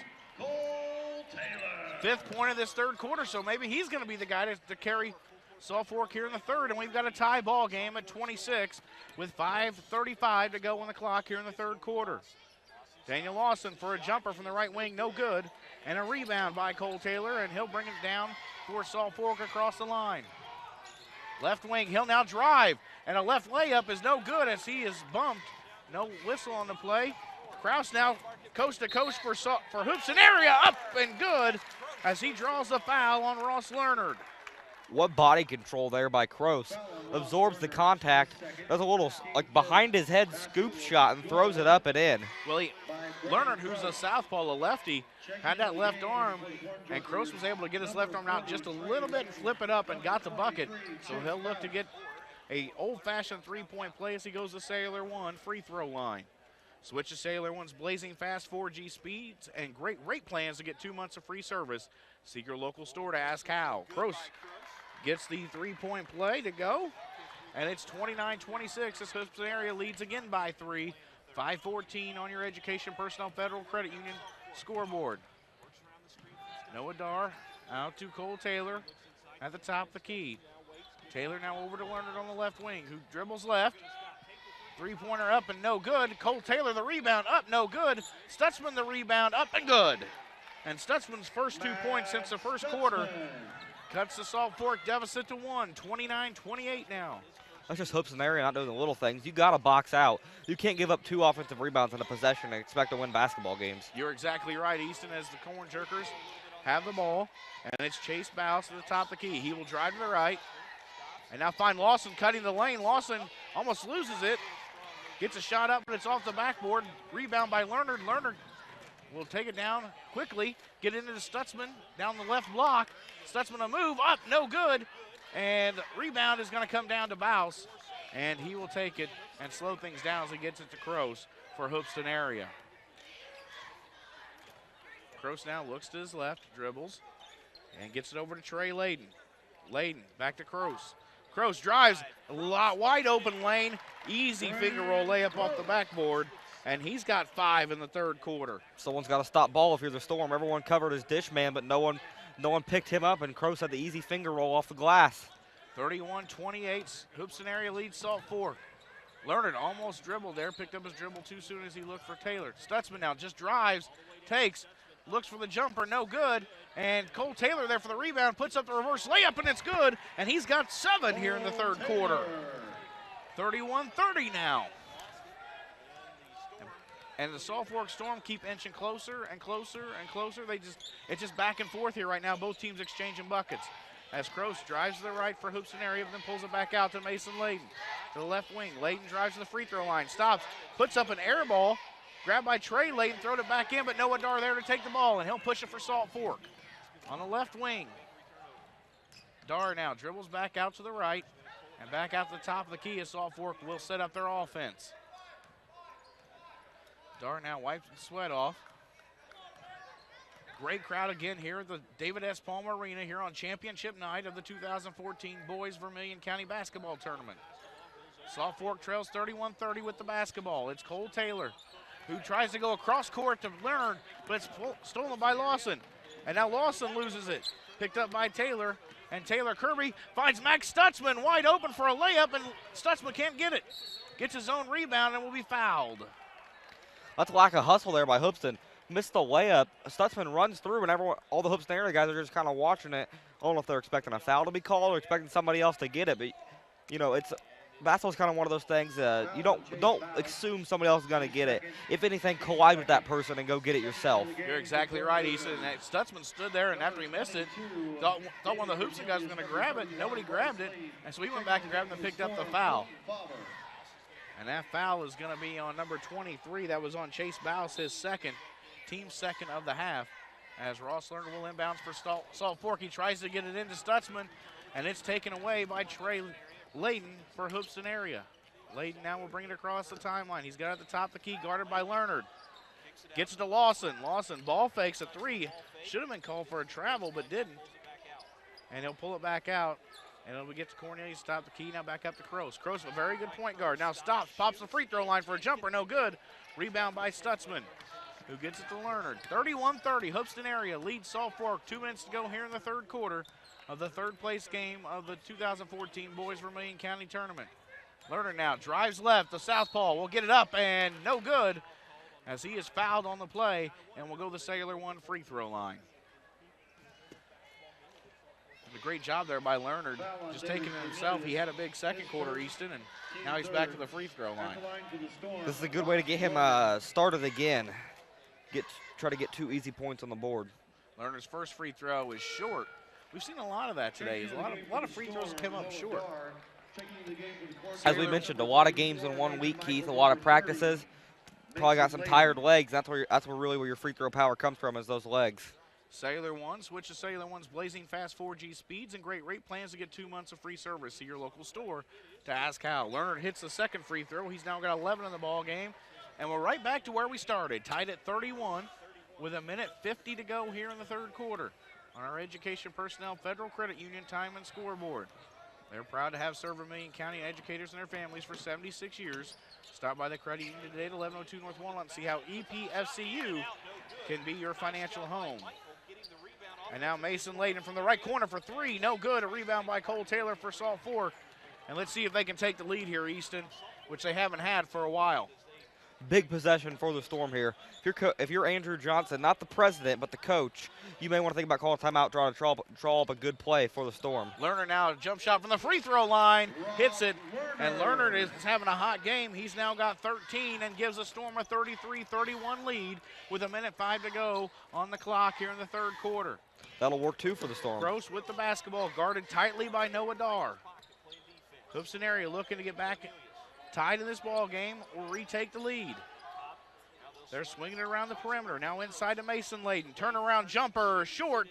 5th point of this third quarter, so maybe he's going to be the guy to carry Saltfork here in the third, and we've got a tie ball game at 26 with 5:35 to go on the clock here in the third quarter. Daniel Lawson for a jumper from the right wing, no good, and a rebound by Cole Taylor, and he'll bring it down for Saltfork across the line. Left wing, he'll now drive, and a left layup is no good as he is bumped. No whistle on the play. Krause now coast to coast for Hoopston area, up and good as he draws the foul on Ross Leonard. What body control there by Croce. Absorbs the contact, does a little like behind his head scoop shot and throws it up and in. Well, Leonard, who's a southpaw, a lefty, had that left arm, and Croce was able to get his left arm out just a little bit and flip it up and got the bucket. So he'll look to get a old-fashioned three-point play as he goes to Sailor 1 free throw line. Switch to Sailor 1's blazing fast 4G speeds and great rate plans to get 2 months of free service. Seek your local store to ask how. Croce gets the three-point play to go, and it's 29-26. This Hoopston area leads again by 3. 5:14 on your Education Personnel Federal Credit Union scoreboard. Noah Dar out to Cole Taylor at the top of the key. Taylor now over to Leonard on the left wing, who dribbles left. Three-pointer up and no good. Cole Taylor the rebound up, no good. Stutzman the rebound up and good. And Stutzman's first 2 points since the first quarter cuts the Saltfork deficit to 1, 29-28 now. That's just Hoopston area not doing the little things. You got to box out. You can't give up 2 offensive rebounds in a possession and expect to win basketball games. You're exactly right, Easton, as the Corn Jerkers have the ball, and it's Chase Bouse at the top of the key. He will drive to the right, And now find Lawson cutting the lane. Lawson almost loses it. Gets a shot up, but it's off the backboard. Rebound by Lerner. Lerner will take it down quickly. Get into the Stutzman down the left block. Stutzman a move up, no good. And rebound is going to come down to Bouse. And he will take it and slow things down as he gets it to Kroos for Hoopston area. Kroos now looks to his left, dribbles, and gets it over to Trey Layden. Layden back to Kroos. Kroos drives a lot wide open lane. Easy finger roll layup off the backboard. And he's got 5 in the third quarter. Someone's got to stop ball if you're the Storm. Everyone covered his dish man, but no one picked him up, and Kroos had the easy finger roll off the glass. 31-28, Hoopston area leads Salt Fork. Lerner almost dribbled there, picked up his dribble too soon as he looked for Taylor. Stutzman now just drives, takes, looks for the jumper, no good. And Cole Taylor there for the rebound, puts up the reverse layup, and it's good. And he's got 7 here in the third quarter. 31-30 now. And the Salt Fork Storm keep inching closer and closer and closer. It's just back and forth here right now. Both teams exchanging buckets. As Kroos drives to the right for Hoopston area, but then pulls it back out to Mason Layden. To the left wing, Layden drives to the free throw line, stops, puts up an air ball, grabbed by Trey Layden, throwed it back in, but Noah Dar there to take the ball, and he'll push it for Salt Fork. On the left wing, Dar now dribbles back out to the right, and back out to the top of the key as Salt Fork will set up their offense. Dar now wipes the sweat off. Great crowd again here at the David S. Palmer Arena here on championship night of the 2014 Boys Vermillion County Basketball Tournament. Salt Fork trails 31-30 with the basketball. It's Cole Taylor who tries to go across court to Leonard, but it's stolen by Lawson. And now Lawson loses it. Picked up by Taylor, and Taylor Kirby finds Max Stutzman wide open for a layup, and Stutzman can't get it. Gets his own rebound and will be fouled. That's a lack of hustle there by Hoopston. Missed the layup. Stutzman runs through, and all the Hoopston area guys are just kind of watching it. I don't know if they're expecting a foul to be called or expecting somebody else to get it, but you know, basketball's kind of one of those things. You don't assume somebody else is going to get it. If anything, collide with that person and go get it yourself. You're exactly right, Easton. And Stutzman stood there, and after he missed it, thought one of the Hoopston guys was going to grab it. Nobody grabbed it, and so he went back and grabbed it and picked up the foul. And that foul is going to be on number 23. That was on Chase Bouse, his team second of the half. As Ross Lerner will inbounds for Salt Fork. He tries to get it into Stutzman, and it's taken away by Trey Layden for Hoopston area. Layden now will bring it across the timeline. He's got it at the top of the key, guarded by Leonard. Gets it to Lawson. Lawson ball fakes a 3. Should have been called for a travel, but didn't. And he'll pull it back out. And it'll get to Cornelius, top the key, now back up to Kroos. Kroos, a very good point guard. Now stops, pops the free throw line for a jumper, no good. Rebound by Stutzman, who gets it to Lerner. 31-30, Hoopston area leads Salt Fork. 2 minutes to go here in the third quarter of the third place game of the 2014 Boys Vermillion County Tournament. Lerner now drives left, the southpaw will get it up and no good as he is fouled on the play and will go to the cellular 1 free throw line. A great job there by Lerner, just taking it himself. He had a big second quarter, Easton, and now he's back to the free throw line. This is a good way to get him started again. Try to get 2 easy points on the board. Lerner's first free throw is short. We've seen a lot of that today. A lot of free throws come up short. As we mentioned, a lot of games in 1 week, Keith, a lot of practices. Probably got some tired legs. That's where your free throw power comes from, is those legs. Cellular One, switch to Cellular One's blazing fast 4G speeds and great rate plans to get 2 months of free service. See your local store to ask how. Lerner hits the second free throw. He's now got 11 in the ball game. And we're right back to where we started, tied at 31 with 1:50 to go here in the third quarter on our Education Personnel Federal Credit Union time and scoreboard. They're proud to have served Vermillion County educators and their families for 76 years. Stop by the credit union today at 1102 North Walnut and see how EPFCU can be your financial home. And now Mason Layden from the right corner for 3. No good. A rebound by Cole Taylor for Salt Fork. And let's see if they can take the lead here, Easton, which they haven't had for a while. Big possession for the Storm here. If you're Andrew Johnson, not the president, but the coach, you may want to think about calling a timeout, draw up a good play for the Storm. Lerner now, a jump shot from the free throw line, hits it, and Lerner is having a hot game. He's now got 13 and gives the Storm a 33-31 lead with 1:05 to go on the clock here in the third quarter. That'll work too for the Storm. Gross with the basketball, guarded tightly by Noah Dar. Hoopston area looking to get back tied in this ball game or retake the lead. They're swinging it around the perimeter. Now inside to Mason Layden. Turnaround jumper, short,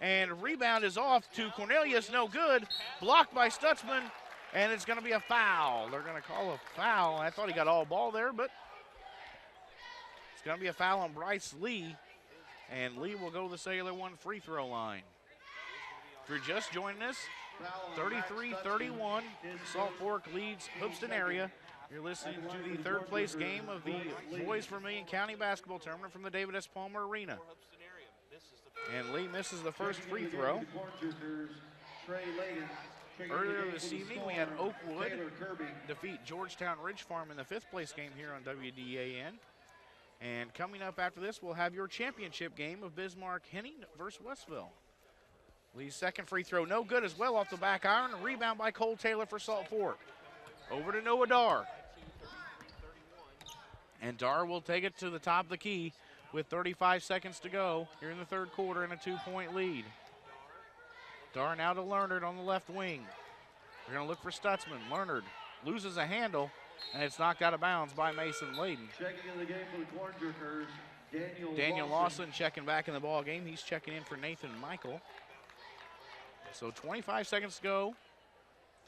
and rebound is off to Cornelius. No good. Blocked by Stutzman, and it's going to be a foul. They're going to call a foul. I thought he got all ball there, but it's going to be a foul on Bryce Lee, and Lee will go to the Cellular One free throw line. If you're just joining us, 33-31, Saltfork leads Hoopston area. You're listening to the third place game of the Boys Vermillion County Basketball Tournament from the David S. Palmer Arena. And Lee misses the first free throw. Earlier this evening, we had Oakwood defeat Georgetown Ridge Farm in the fifth place game here on WDAN. And coming up after this, we'll have your championship game of Bismarck Henning versus Westville. Lee's second free throw, no good as well off the back iron. A rebound by Cole Taylor for Salt Fork. Over to Noah Dar. And Dar will take it to the top of the key with 35 seconds to go here in the third quarter and a 2-point lead. Dar now to Leonard on the left wing. They're going to look for Stutzman. Leonard loses a handle, and it's knocked out of bounds by Mason Layden. Checking in the game for the Corn Jerkers, Daniel Lawson checking back in the ball game. He's checking in for Nathan Michael. So 25 seconds to go.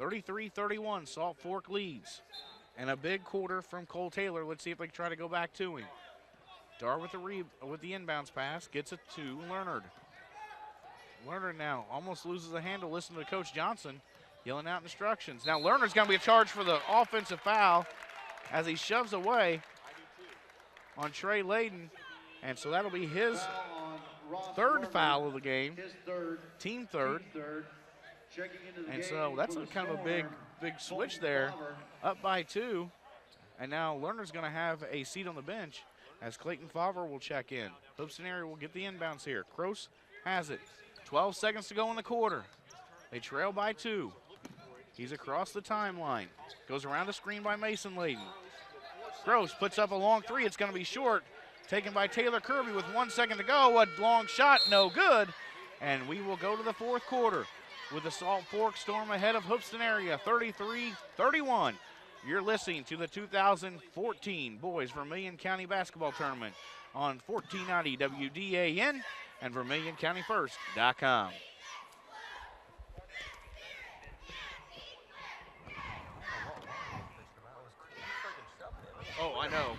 33-31, Salt Fork leads. And a big quarter from Cole Taylor. Let's see if they can try to go back to him. Dar with the inbounds pass, gets it to Leonard. Leonard now almost loses a handle. Listen to Coach Johnson yelling out instructions. Now Leonard's going to be charged for the offensive foul as he shoves away on Trey Layden. And so that'll be his third foul of the game, team third. And so that's kind of a big switch there, up by 2. And now Lerner's going to have a seat on the bench as Clayton Favre will check in. Hoopston area will get the inbounds here. Kroos has it. 12 seconds to go in the quarter. They trail by 2. He's across the timeline. Goes around the screen by Mason Layden. Kroos puts up a long 3. It's going to be short. Taken by Taylor Kirby with 1 second to go. A long shot, no good. And we will go to the fourth quarter with the Salt Fork Storm ahead of Hoopston area, 33-31. You're listening to the 2014 Boys Vermillion County Basketball Tournament on 1490 WDAN and VermillionCountyFirst.com. Oh, I know.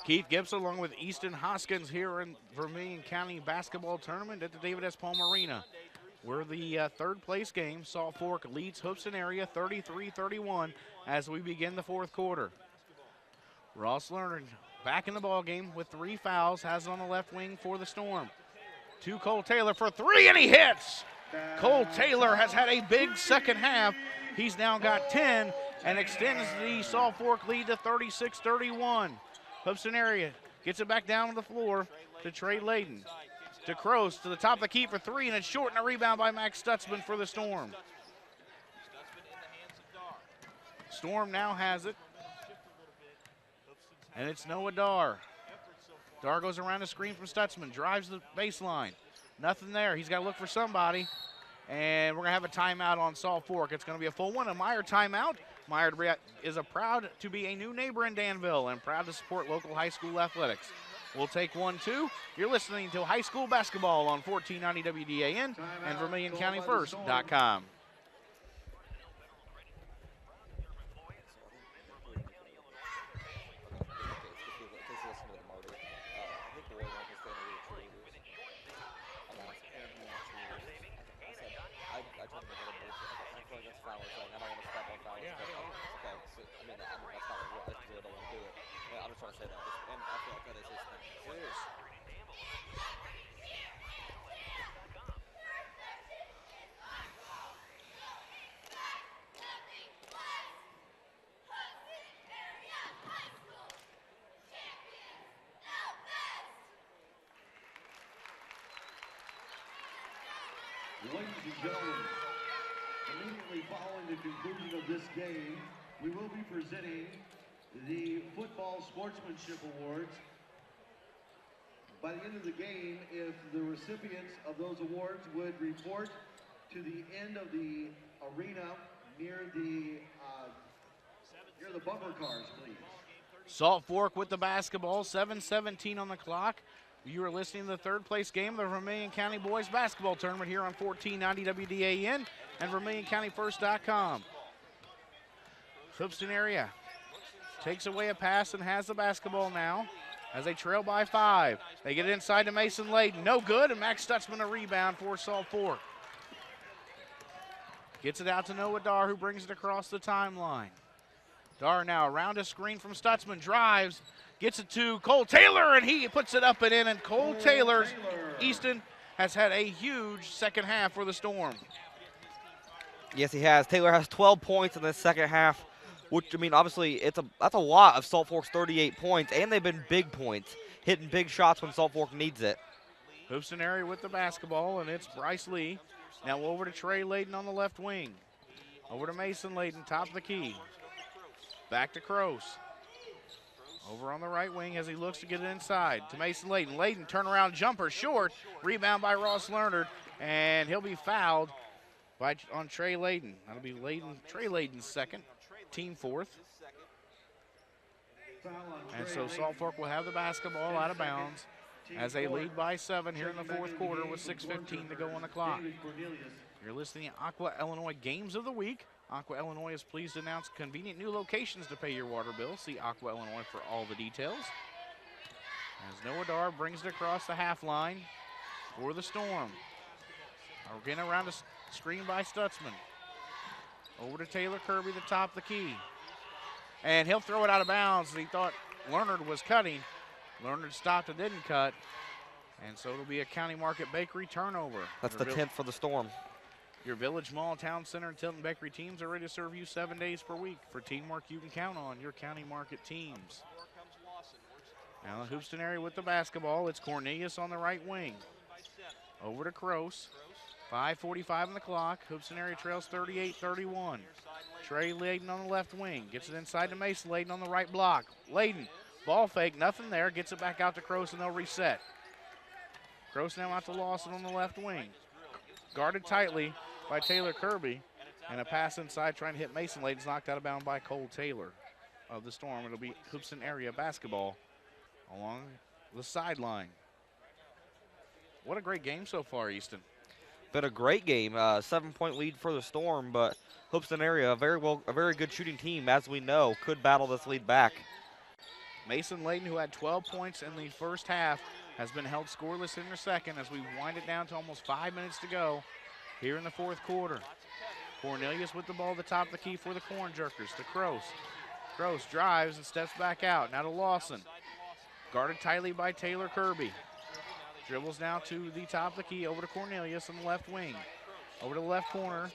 Keith Gibson along with Easton Hoskins here in Vermillion County Basketball Tournament at the David S. Palmer Arena. We're the third place game. Salt Fork leads Hoopston area 33-31 as we begin the fourth quarter. Ross Lerner back in the ball game with 3 fouls, has it on the left wing for the Storm. To Cole Taylor for 3, and he hits. Cole Taylor has had a big second half. He's now got 10 and extends the Salt Fork lead to 36-31. Hoopston area gets it back down to the floor to Trey Layden. To Kroos to the top of the key for 3, and it's short, and a rebound by Max Stutzman for the Storm. Storm now has it, and it's Noah Dar. Dar goes around the screen from Stutzman, drives the baseline. Nothing there. He's got to look for somebody, and we're going to have a timeout on Salt Fork. It's going to be a full one, a Meyer timeout. Meyer is proud to be a new neighbor in Danville and proud to support local high school athletics. We'll take 1-2. You're listening to high school basketball on 1490 WDAN and VermillionCountyFirst.com. Ladies and gentlemen, immediately following the conclusion of this game, we will be presenting the Football Sportsmanship Awards. By the end of the game, if the recipients of those awards would report to the end of the arena near the bumper cars, please. Saltfork with the basketball, 7:17 on the clock. You are listening to the third place game of the Vermillion County Boys Basketball Tournament here on 1490 WDAN and VermillionCountyFirst.com. Hoopston area takes away a pass and has the basketball now as they trail by 5. They get it inside to Mason Layden. No good, and Max Stutzman a rebound for Saltfork. Gets it out to Noah Dar, who brings it across the timeline. Dar now around a screen from Stutzman, drives, gets it to Cole Taylor, and he puts it up and in, and Cole Taylor, Easton, has had a huge second half for the Storm. Yes, he has. Taylor has 12 points in the second half, which, I mean, obviously, that's a lot of Saltfork's 38 points, and they've been big points, hitting big shots when Saltfork needs it. Hoopston area with the basketball, and it's Bryce Lee. Now over to Trey Layden on the left wing. Over to Mason Layden, top of the key. Back to Kroos. Over on the right wing as he looks to get it inside to Mason Layden. Layden turnaround jumper short. Rebound by Ross Lerner, and he'll be fouled on Trey Layden. That'll be Trey Layden's second, team fourth. And so Saltfork will have the basketball out of bounds as they lead by 7 here in the fourth quarter with 6:15 to go on the clock. You're listening to Aqua Illinois Games of the Week. Aqua Illinois is pleased to announce convenient new locations to pay your water bill. See Aqua Illinois for all the details. As Noah Dar brings it across the half line for the Storm. Again around a screen by Stutzman. Over to Taylor Kirby, the top of the key. And he'll throw it out of bounds. He thought Leonard was cutting. Leonard stopped and didn't cut. And so it'll be a County Market Bakery turnover. That's the 10th for the Storm. Your Village Mall, Town Center, and Tilton Bakery teams are ready to serve you 7 days per week. For teamwork you can count on, your County Market teams. Now the Hoopston area with the basketball. It's Cornelius on the right wing. Over to Kroos. 5:45 on the clock. Hoopston area trails 38-31. Trey Layden on the left wing. Gets it inside to Mason Layden on the right block. Layden, ball fake, nothing there. Gets it back out to Kroos, and they'll reset. Kroos now out to Lawson on the left wing. Guarded tightly by Taylor Kirby, and a pass inside trying to hit Mason Layden's knocked out of bounds by Cole Taylor of the Storm. It'll be Hoopston area basketball along the sideline. What a great game so far, Easton. Been a great game. 7-point lead for the Storm, but Hoopston area, a very good shooting team, as we know, could battle this lead back. Mason Layden, who had 12 points in the first half, has been held scoreless in the second as we wind it down to almost 5 minutes to go here in the fourth quarter. Cornelius with the ball at the top of the key for the Corn Jerkers to Kroos. Kroos drives and steps back out. Now to Lawson. Guarded tightly by Taylor Kirby. Dribbles now to the top of the key over to Cornelius on the left wing. Over to the left corner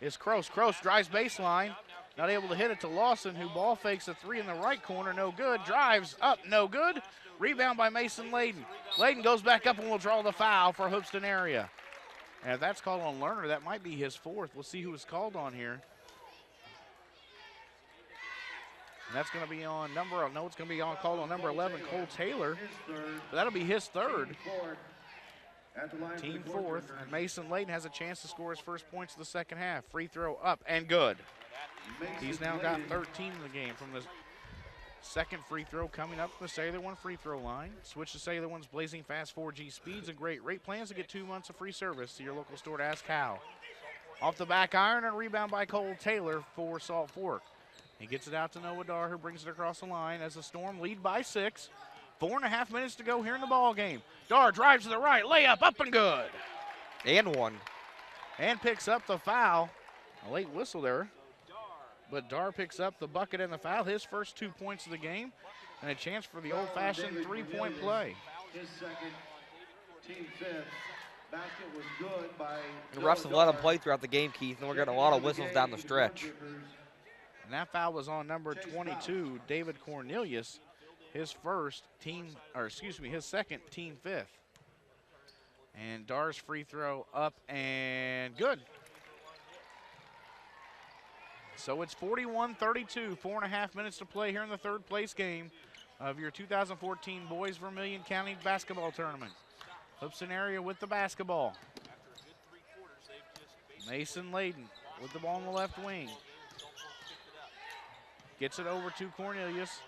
is Kroos. Kroos drives baseline. Not able to hit it to Lawson, who ball fakes a three in the right corner. No good. Drives up. No good. Rebound by Mason Layden. Layden goes back up and will draw the foul for Hoopston area. And if that's called on Lerner, that might be his fourth. We'll see who is called on here. And that's going to be on it's going to be called on number 11, Cole Taylor. But that'll be his third. Team fourth. And Mason Layden has a chance to score his first points of the second half. Free throw up and good. He's now got 13 in the game from the second free throw coming up from the Cellular One free throw line. Switch to Cellular One's blazing fast 4G speeds and great rate plans to get 2 months of free service. To your local store to ask how. Off the back iron and rebound by Cole Taylor for Saltfork. He gets it out to Noah Dar, who brings it across the line as the Storm lead by 6. 4.5 minutes to go here in the ball game. Dar drives to the right, layup up and good. And one. And picks up the foul. A late whistle there. But Dar picks up the bucket and the foul, his first 2 points of the game, and a chance for the old-fashioned three-point play. His second, team fifth. Basket was good by the refs have let him play throughout the game, Keith, and we're getting a lot of whistles down the stretch. And that foul was on number 22, David Cornelius, his second, team fifth. And Dar's free throw up and good. So it's 41-32, 4.5 minutes to play here in the third place game of your 2014 Boys Vermillion County Basketball Tournament. Hoopston area with the basketball. Mason Layden with the ball in the left wing. Gets it over to Cornelius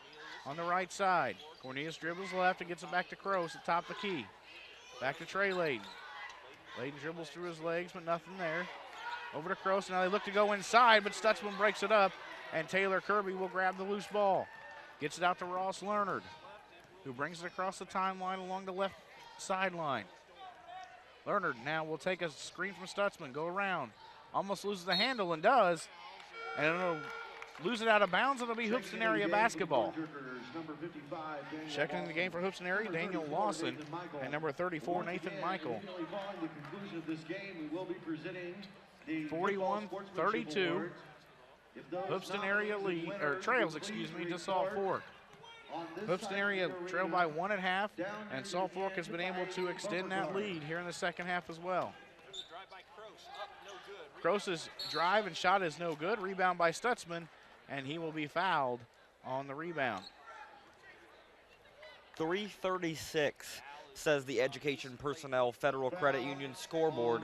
on the right side. Cornelius dribbles left and gets it back to Kroos at top of the key. Back to Trey Layden. Layden dribbles through his legs, but nothing there. Over to Kroos. Now they look to go inside, but Stutzman breaks it up, and Taylor Kirby will grab the loose ball. Gets it out to Ross Leonard, who brings it across the timeline along the left sideline. Leonard now will take a screen from Stutzman, go around. Almost loses the handle and does. And it'll lose it out of bounds. It'll be Hoopston area basketball. Checking in the game for Hoopston area, Daniel Lawson, and number 34, Nathan Michael. 41-32. Hoopston area lead, or trails, excuse me, to Saltfork. Hoopston area trailed by 1 at half, and Saltfork has been able to extend that lead here in the second half as well. Kroos' drive and shot is no good. Rebound by Stutzman, and he will be fouled on the rebound. 3:36 says the Education Personnel Federal Credit Union scoreboard.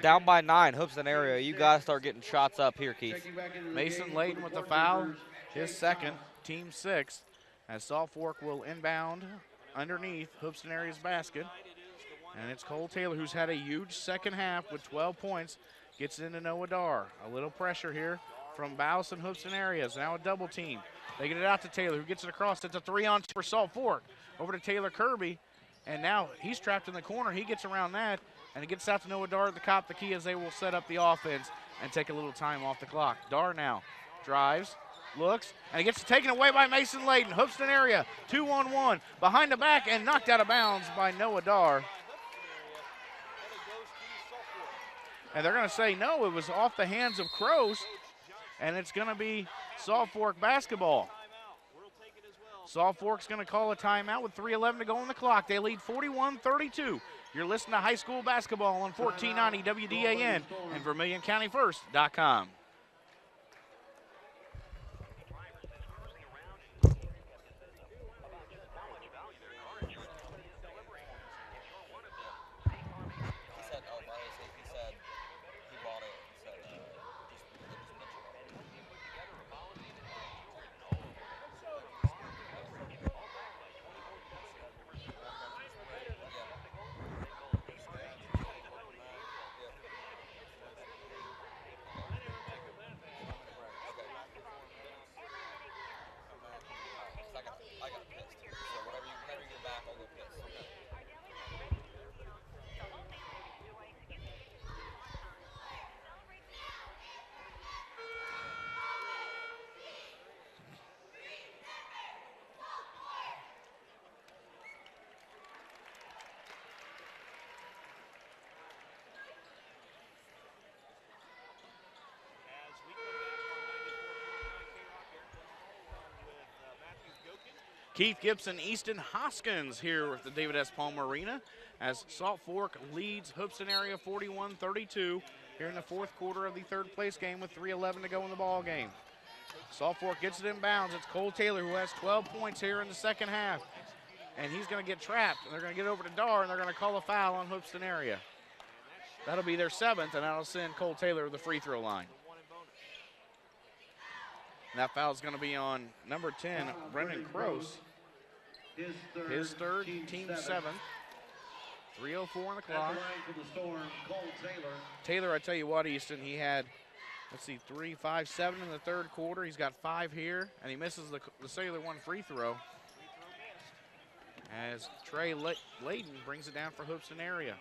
Down by 9, Hoopston area. You guys start getting shots up here, Keith. Mason Layden with the foul, his second, team 6, as Saltfork will inbound underneath Hoopston area's basket. And it's Cole Taylor, who's had a huge second half with 12 points, gets into Noah Dar. A little pressure here from Baus and Hoopston areas. Now a double team. They get it out to Taylor, who gets it across. It's a 3-on-2 for Saltfork. Over to Taylor Kirby, and now he's trapped in the corner. He gets around that, and it gets out to Noah Dar at the top of the key as they will set up the offense and take a little time off the clock. Dar now drives, looks, and it gets taken away by Mason Layden. Hoopston area, 2-on-1, behind the back, and knocked out of bounds by Noah Dar. And they're going to say no, it was off the hands of Kroos, and it's going to be Saltfork basketball. Saltfork's going to call a timeout with 3:11 to go on the clock. They lead 41-32. You're listening to high school basketball on 1490 WDAN and VermillionCountyFirst.com. Keith Gibson, Easton Hoskins here with the David S. Palmer Arena as Saltfork leads Hoopston area 41-32 here in the fourth quarter of the third place game with 3:11 to go in the ball game. Saltfork gets it in bounds. It's Cole Taylor who has 12 points here in the second half. And he's going to get trapped. And they're going to get over to Dar, and they're going to call a foul on Hoopston area. That'll be their 7th, and that'll send Cole Taylor to the free throw line. And that foul is going to be on number 10, Brendan Kroos. His third, team 7th. 3:04 on the clock. Taylor, I tell you what, Easton, he had, let's see, 3, 5, 7 in the third quarter. He's got 5 here, and he misses the cellular one free throw. As Trey Layden brings it down for Hoopston area.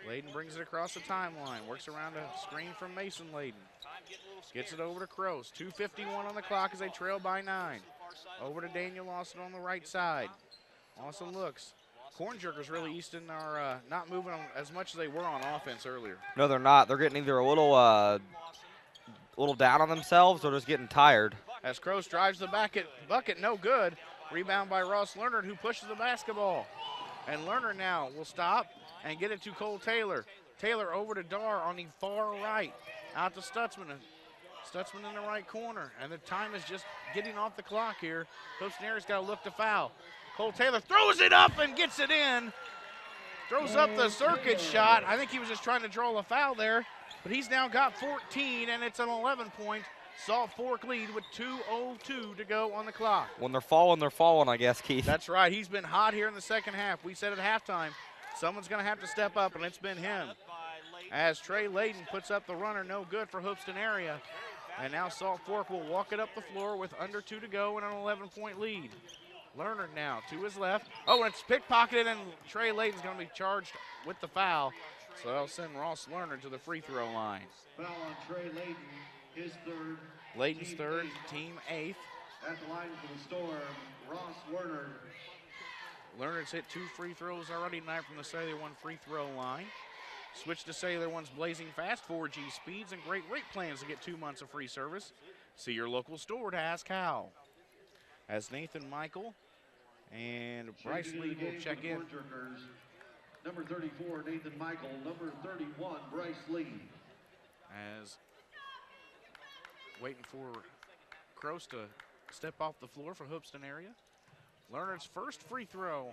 Layden brings it across the timeline, works around a screen from Mason Layden. Gets it over to Kroos. 2:51 on the clock as they trail by 9. Over to Daniel Lawson on the right side. Lawson looks. Corn Jerkers really, Easton, are not moving on as much as they were on offense earlier. No, they're not. They're getting either a little down on themselves or just getting tired. As Kroos drives the bucket, no good. Rebound by Ross Lerner, who pushes the basketball. And Lerner now will stop and get it to Cole Taylor. Taylor over to Dar on the far right. Out to Stutzman. Stutzman in the right corner. And the time is just getting off the clock here. Hoopston Area's got to look to foul. Cole Taylor throws it up and gets it in. Throws up the circuit shot. I think he was just trying to draw a foul there. But he's now got 14, and it's an 11-point Saltfork lead with 2:02 to go on the clock. When they're falling, I guess, Keith. That's right. He's been hot here in the second half. We said at halftime, someone's going to have to step up, and it's been him. As Trey Layden puts up the runner, no good for Hoopston Area. And now Saltfork will walk it up the floor with under 2 to go and an 11-point lead. Lerner now to his left. Oh, and it's pickpocketed, and Trey Layden's going to be charged with the foul. So they'll send Ross Lerner to the free throw line. Foul on Trey Layden, his third. Layden's team third, eighth. team eighth. At the line for the Storm, Ross Werner. Lerner's hit 2 free throws already tonight from the Sailor One free throw line. Switch to Sailor One's blazing fast 4G speeds and great rate plans to get 2 months of free service. See your local store to ask how. As Nathan Michael and Bryce Changing Lee into the will game check for the in. Cornjerkers. Number 34, Nathan Michael. Number 31, Bryce Lee. As waiting for Kroos to step off the floor for Hoopston Area. Lerner's first free throw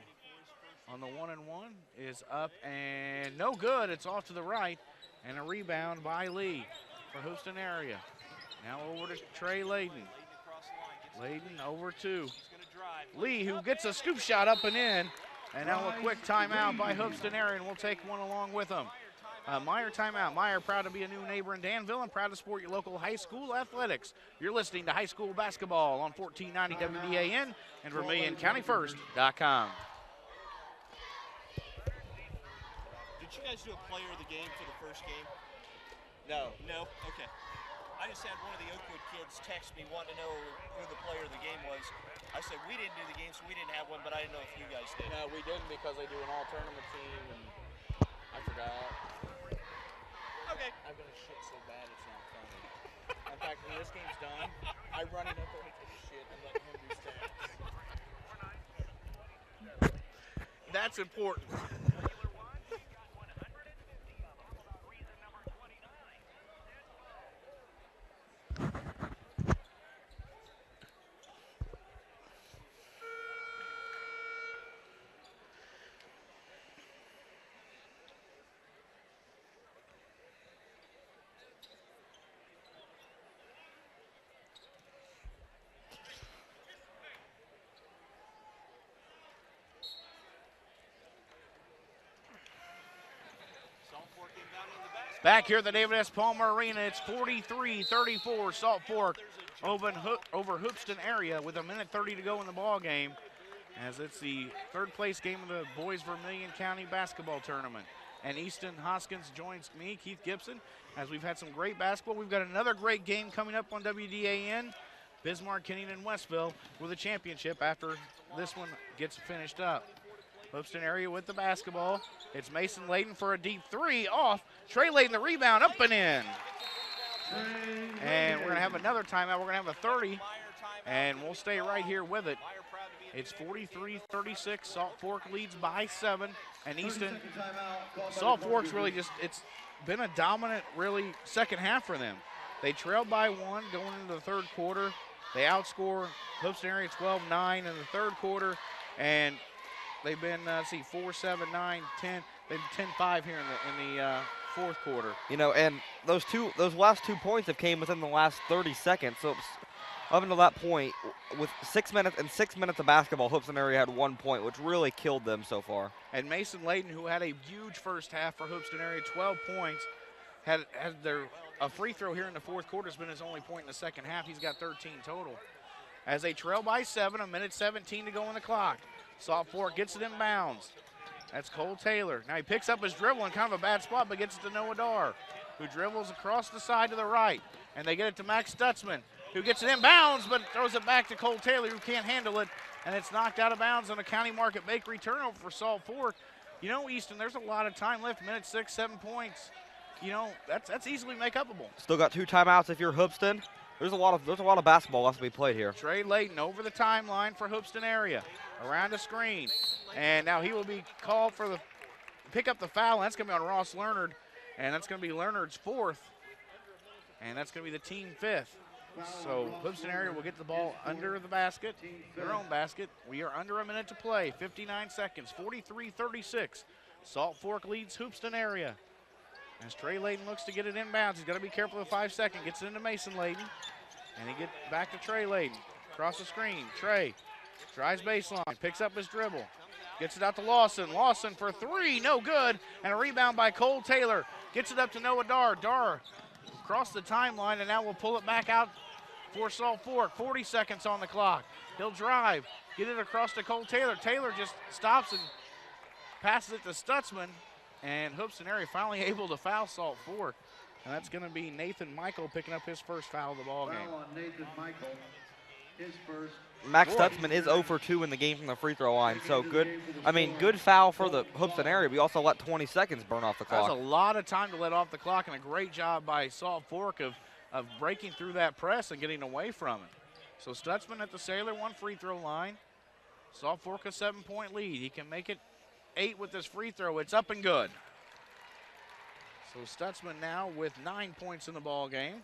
on the 1-and-1 is up and no good. It's off to the right, and a rebound by Lee for Hoopston Area. Now over to Trey Layden. Layden over to Lee, who gets a scoop shot up and in. And now a quick timeout by Hoopston Area, and we'll take one along with them. Meyer timeout. Meyer proud to be a new neighbor in Danville and proud to support your local high school athletics. You're listening to High School Basketball on 1490 WDAN and VermillionCountyFirst.com. Did you guys do a player of the game for the first game? No. No? Okay. I just had one of the Oakwood kids text me wanting to know who the player of the game was. I said, we didn't do the game, so we didn't have one, but I didn't know if you guys did. No, we didn't because they do an all-tournament team, and I forgot. Okay. I'm going to shit so bad it's not funny. In fact, when this game's done, I run it up there and take shit and let him do stats. That's important. Back here at the David S. Palmer Arena, it's 43-34 Saltfork over Hoopston Area with 1:30 to go in the ball game, as it's the third place game of the boys Vermillion County basketball tournament. And Easton Hoskins joins me, Keith Gibson, as we've had some great basketball. We've got another great game coming up on WDAN. Bismarck, Kenyon, and Westville with a championship after this one gets finished up. Hoopston Area with the basketball. It's Mason Layden for a deep three off. Trey Layden the rebound up and in. And we're going to have another timeout. We're going to have a 30, and we'll stay right here with it. It's 43-36. Saltfork leads by 7. And Easton, Saltfork's really just, it's been a dominant, really, second half for them. They trailed by 1 going into the third quarter. They outscore Hoopston Area 12-9 in the third quarter. And they've been, 4, 7, 9, 10. They've been 10-5 here in the fourth quarter. You know, and those last 2 points have came within the last 30 seconds. So up until that point, with 6 minutes and 6 minutes of basketball, Hoopston Area had 1 point, which really killed them so far. And Mason Layden, who had a huge first half for Hoopston Area, 12 points, had a free throw here in the fourth quarter has been his only point in the second half. He's got 13 total. As they trail by 7, 1:17 to go on the clock. Saltfork gets it in bounds. That's Cole Taylor. Now he picks up his dribble in kind of a bad spot, but gets it to Noah Dar, who dribbles across the side to the right. And they get it to Max Stutzman, who gets it in bounds, but throws it back to Cole Taylor, who can't handle it. And it's knocked out of bounds on a County Market Bakery turnover for Saltfork. You know, Easton, there's a lot of time left, 6, 7 points. You know, that's easily make-upable. Still got 2 timeouts if you're Hoopston. There's a lot of basketball left to be played here. Trey Layton over the timeline for Hoopston area, around the screen. And now he will be called for the pick up the foul. That's going to be on Ross Leonard, and that's going to be Leonard's 4th, and that's going to be the team 5th. So Hoopston area will get the ball under the basket, their own basket. We are under a minute to play, 59 seconds, 43-36. Salt Fork leads Hoopston area. As Trey Layton looks to get it inbounds, he's got to be careful with 5 seconds. Gets it into Mason Layton, and he gets back to Trey Layton. Across the screen, Trey drives baseline, picks up his dribble, gets it out to Lawson. Lawson for 3, no good, and a rebound by Cole Taylor. Gets it up to Noah Dar. Dar across the timeline, and now we'll pull it back out for Salt Fork. 40 seconds on the clock. He'll drive, get it across to Cole Taylor. Taylor just stops and passes it to Stutzman, and Hoopston area finally able to foul Salt Fork. And that's going to be Nathan Michael picking up his first foul of the ball game. Foul on Nathan Michael, his first. Max Stutzman is 0 for 2 in the game from the free throw line. So good, good foul for the Hoopston area. We also let 20 seconds burn off the clock. That's a lot of time to let off the clock, and a great job by Salt Fork of breaking through that press and getting away from it. So Stutzman at the Sailor 1 free throw line. Salt Fork a 7-point lead. He can make it 8 with this free throw. It's up and good. So Stutzman now with 9 points in the ball game.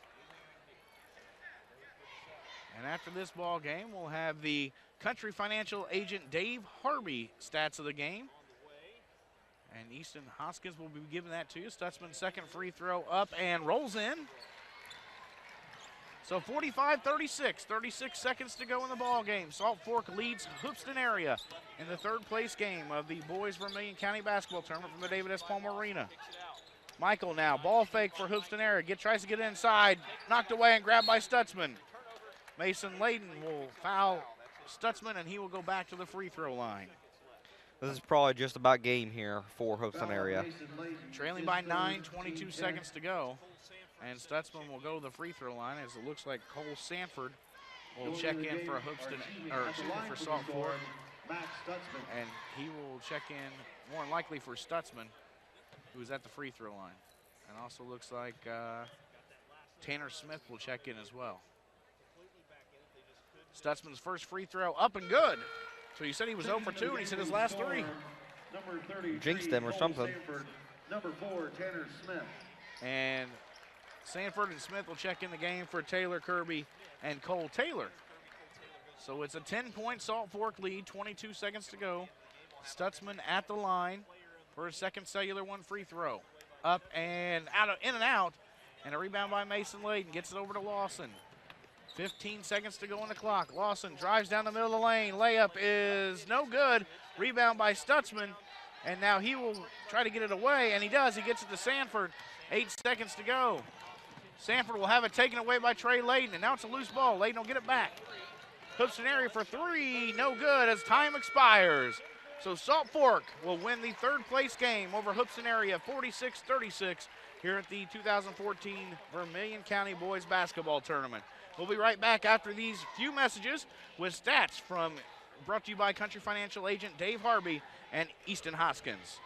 And after this ball game, we'll have the Country Financial agent Dave Harvey stats of the game. And Easton Hoskins will be giving that to you. Stutzman's second free throw up and rolls in. So 45-36, 36 seconds to go in the ball game. Salt Fork leads Hoopston area in the 3rd place game of the boys Vermillion County basketball tournament from the David S. Palmer Arena. Michael now, ball fake for Hoopston area. Tries to get inside, knocked away and grabbed by Stutzman. Mason Layden will foul Stutzman, and he will go back to the free throw line. This is probably just about game here for Hoopston area. Trailing by 9, 22 seconds to go. And Stutzman will go to the free throw line as it looks like Cole Sanford will check in for for Salt Fork. And he will check in more than likely for Stutzman, who's at the free throw line. And also looks like Tanner Smith will check in as well. Stutzman's first free throw up and good. So he said he was 0 for 2, and he said his last 3. Jinxed him or something. Number 4, Tanner Smith. And Sanford and Smith will check in the game for Taylor Kirby and Cole Taylor. So it's a 10-point Salt Fork lead, 22 seconds to go. Stutzman at the line for his second cellular 1 free throw. Up and out, in and out, and a rebound by Mason Layden. Gets it over to Lawson. 15 seconds to go on the clock. Lawson drives down the middle of the lane. Layup is no good. Rebound by Stutzman, and now he will try to get it away, and he does. He gets it to Sanford. 8 seconds to go. Sanford will have it taken away by Trey Layden, and now it's a loose ball. Layden will get it back. Hoopston area for 3, no good as time expires. So Salt Fork will win the 3rd place game over Hoopston area, 46-36, here at the 2014 Vermillion County Boys Basketball Tournament. We'll be right back after these few messages with stats brought to you by Country Financial agent Dave Harvey and Easton Hoskins.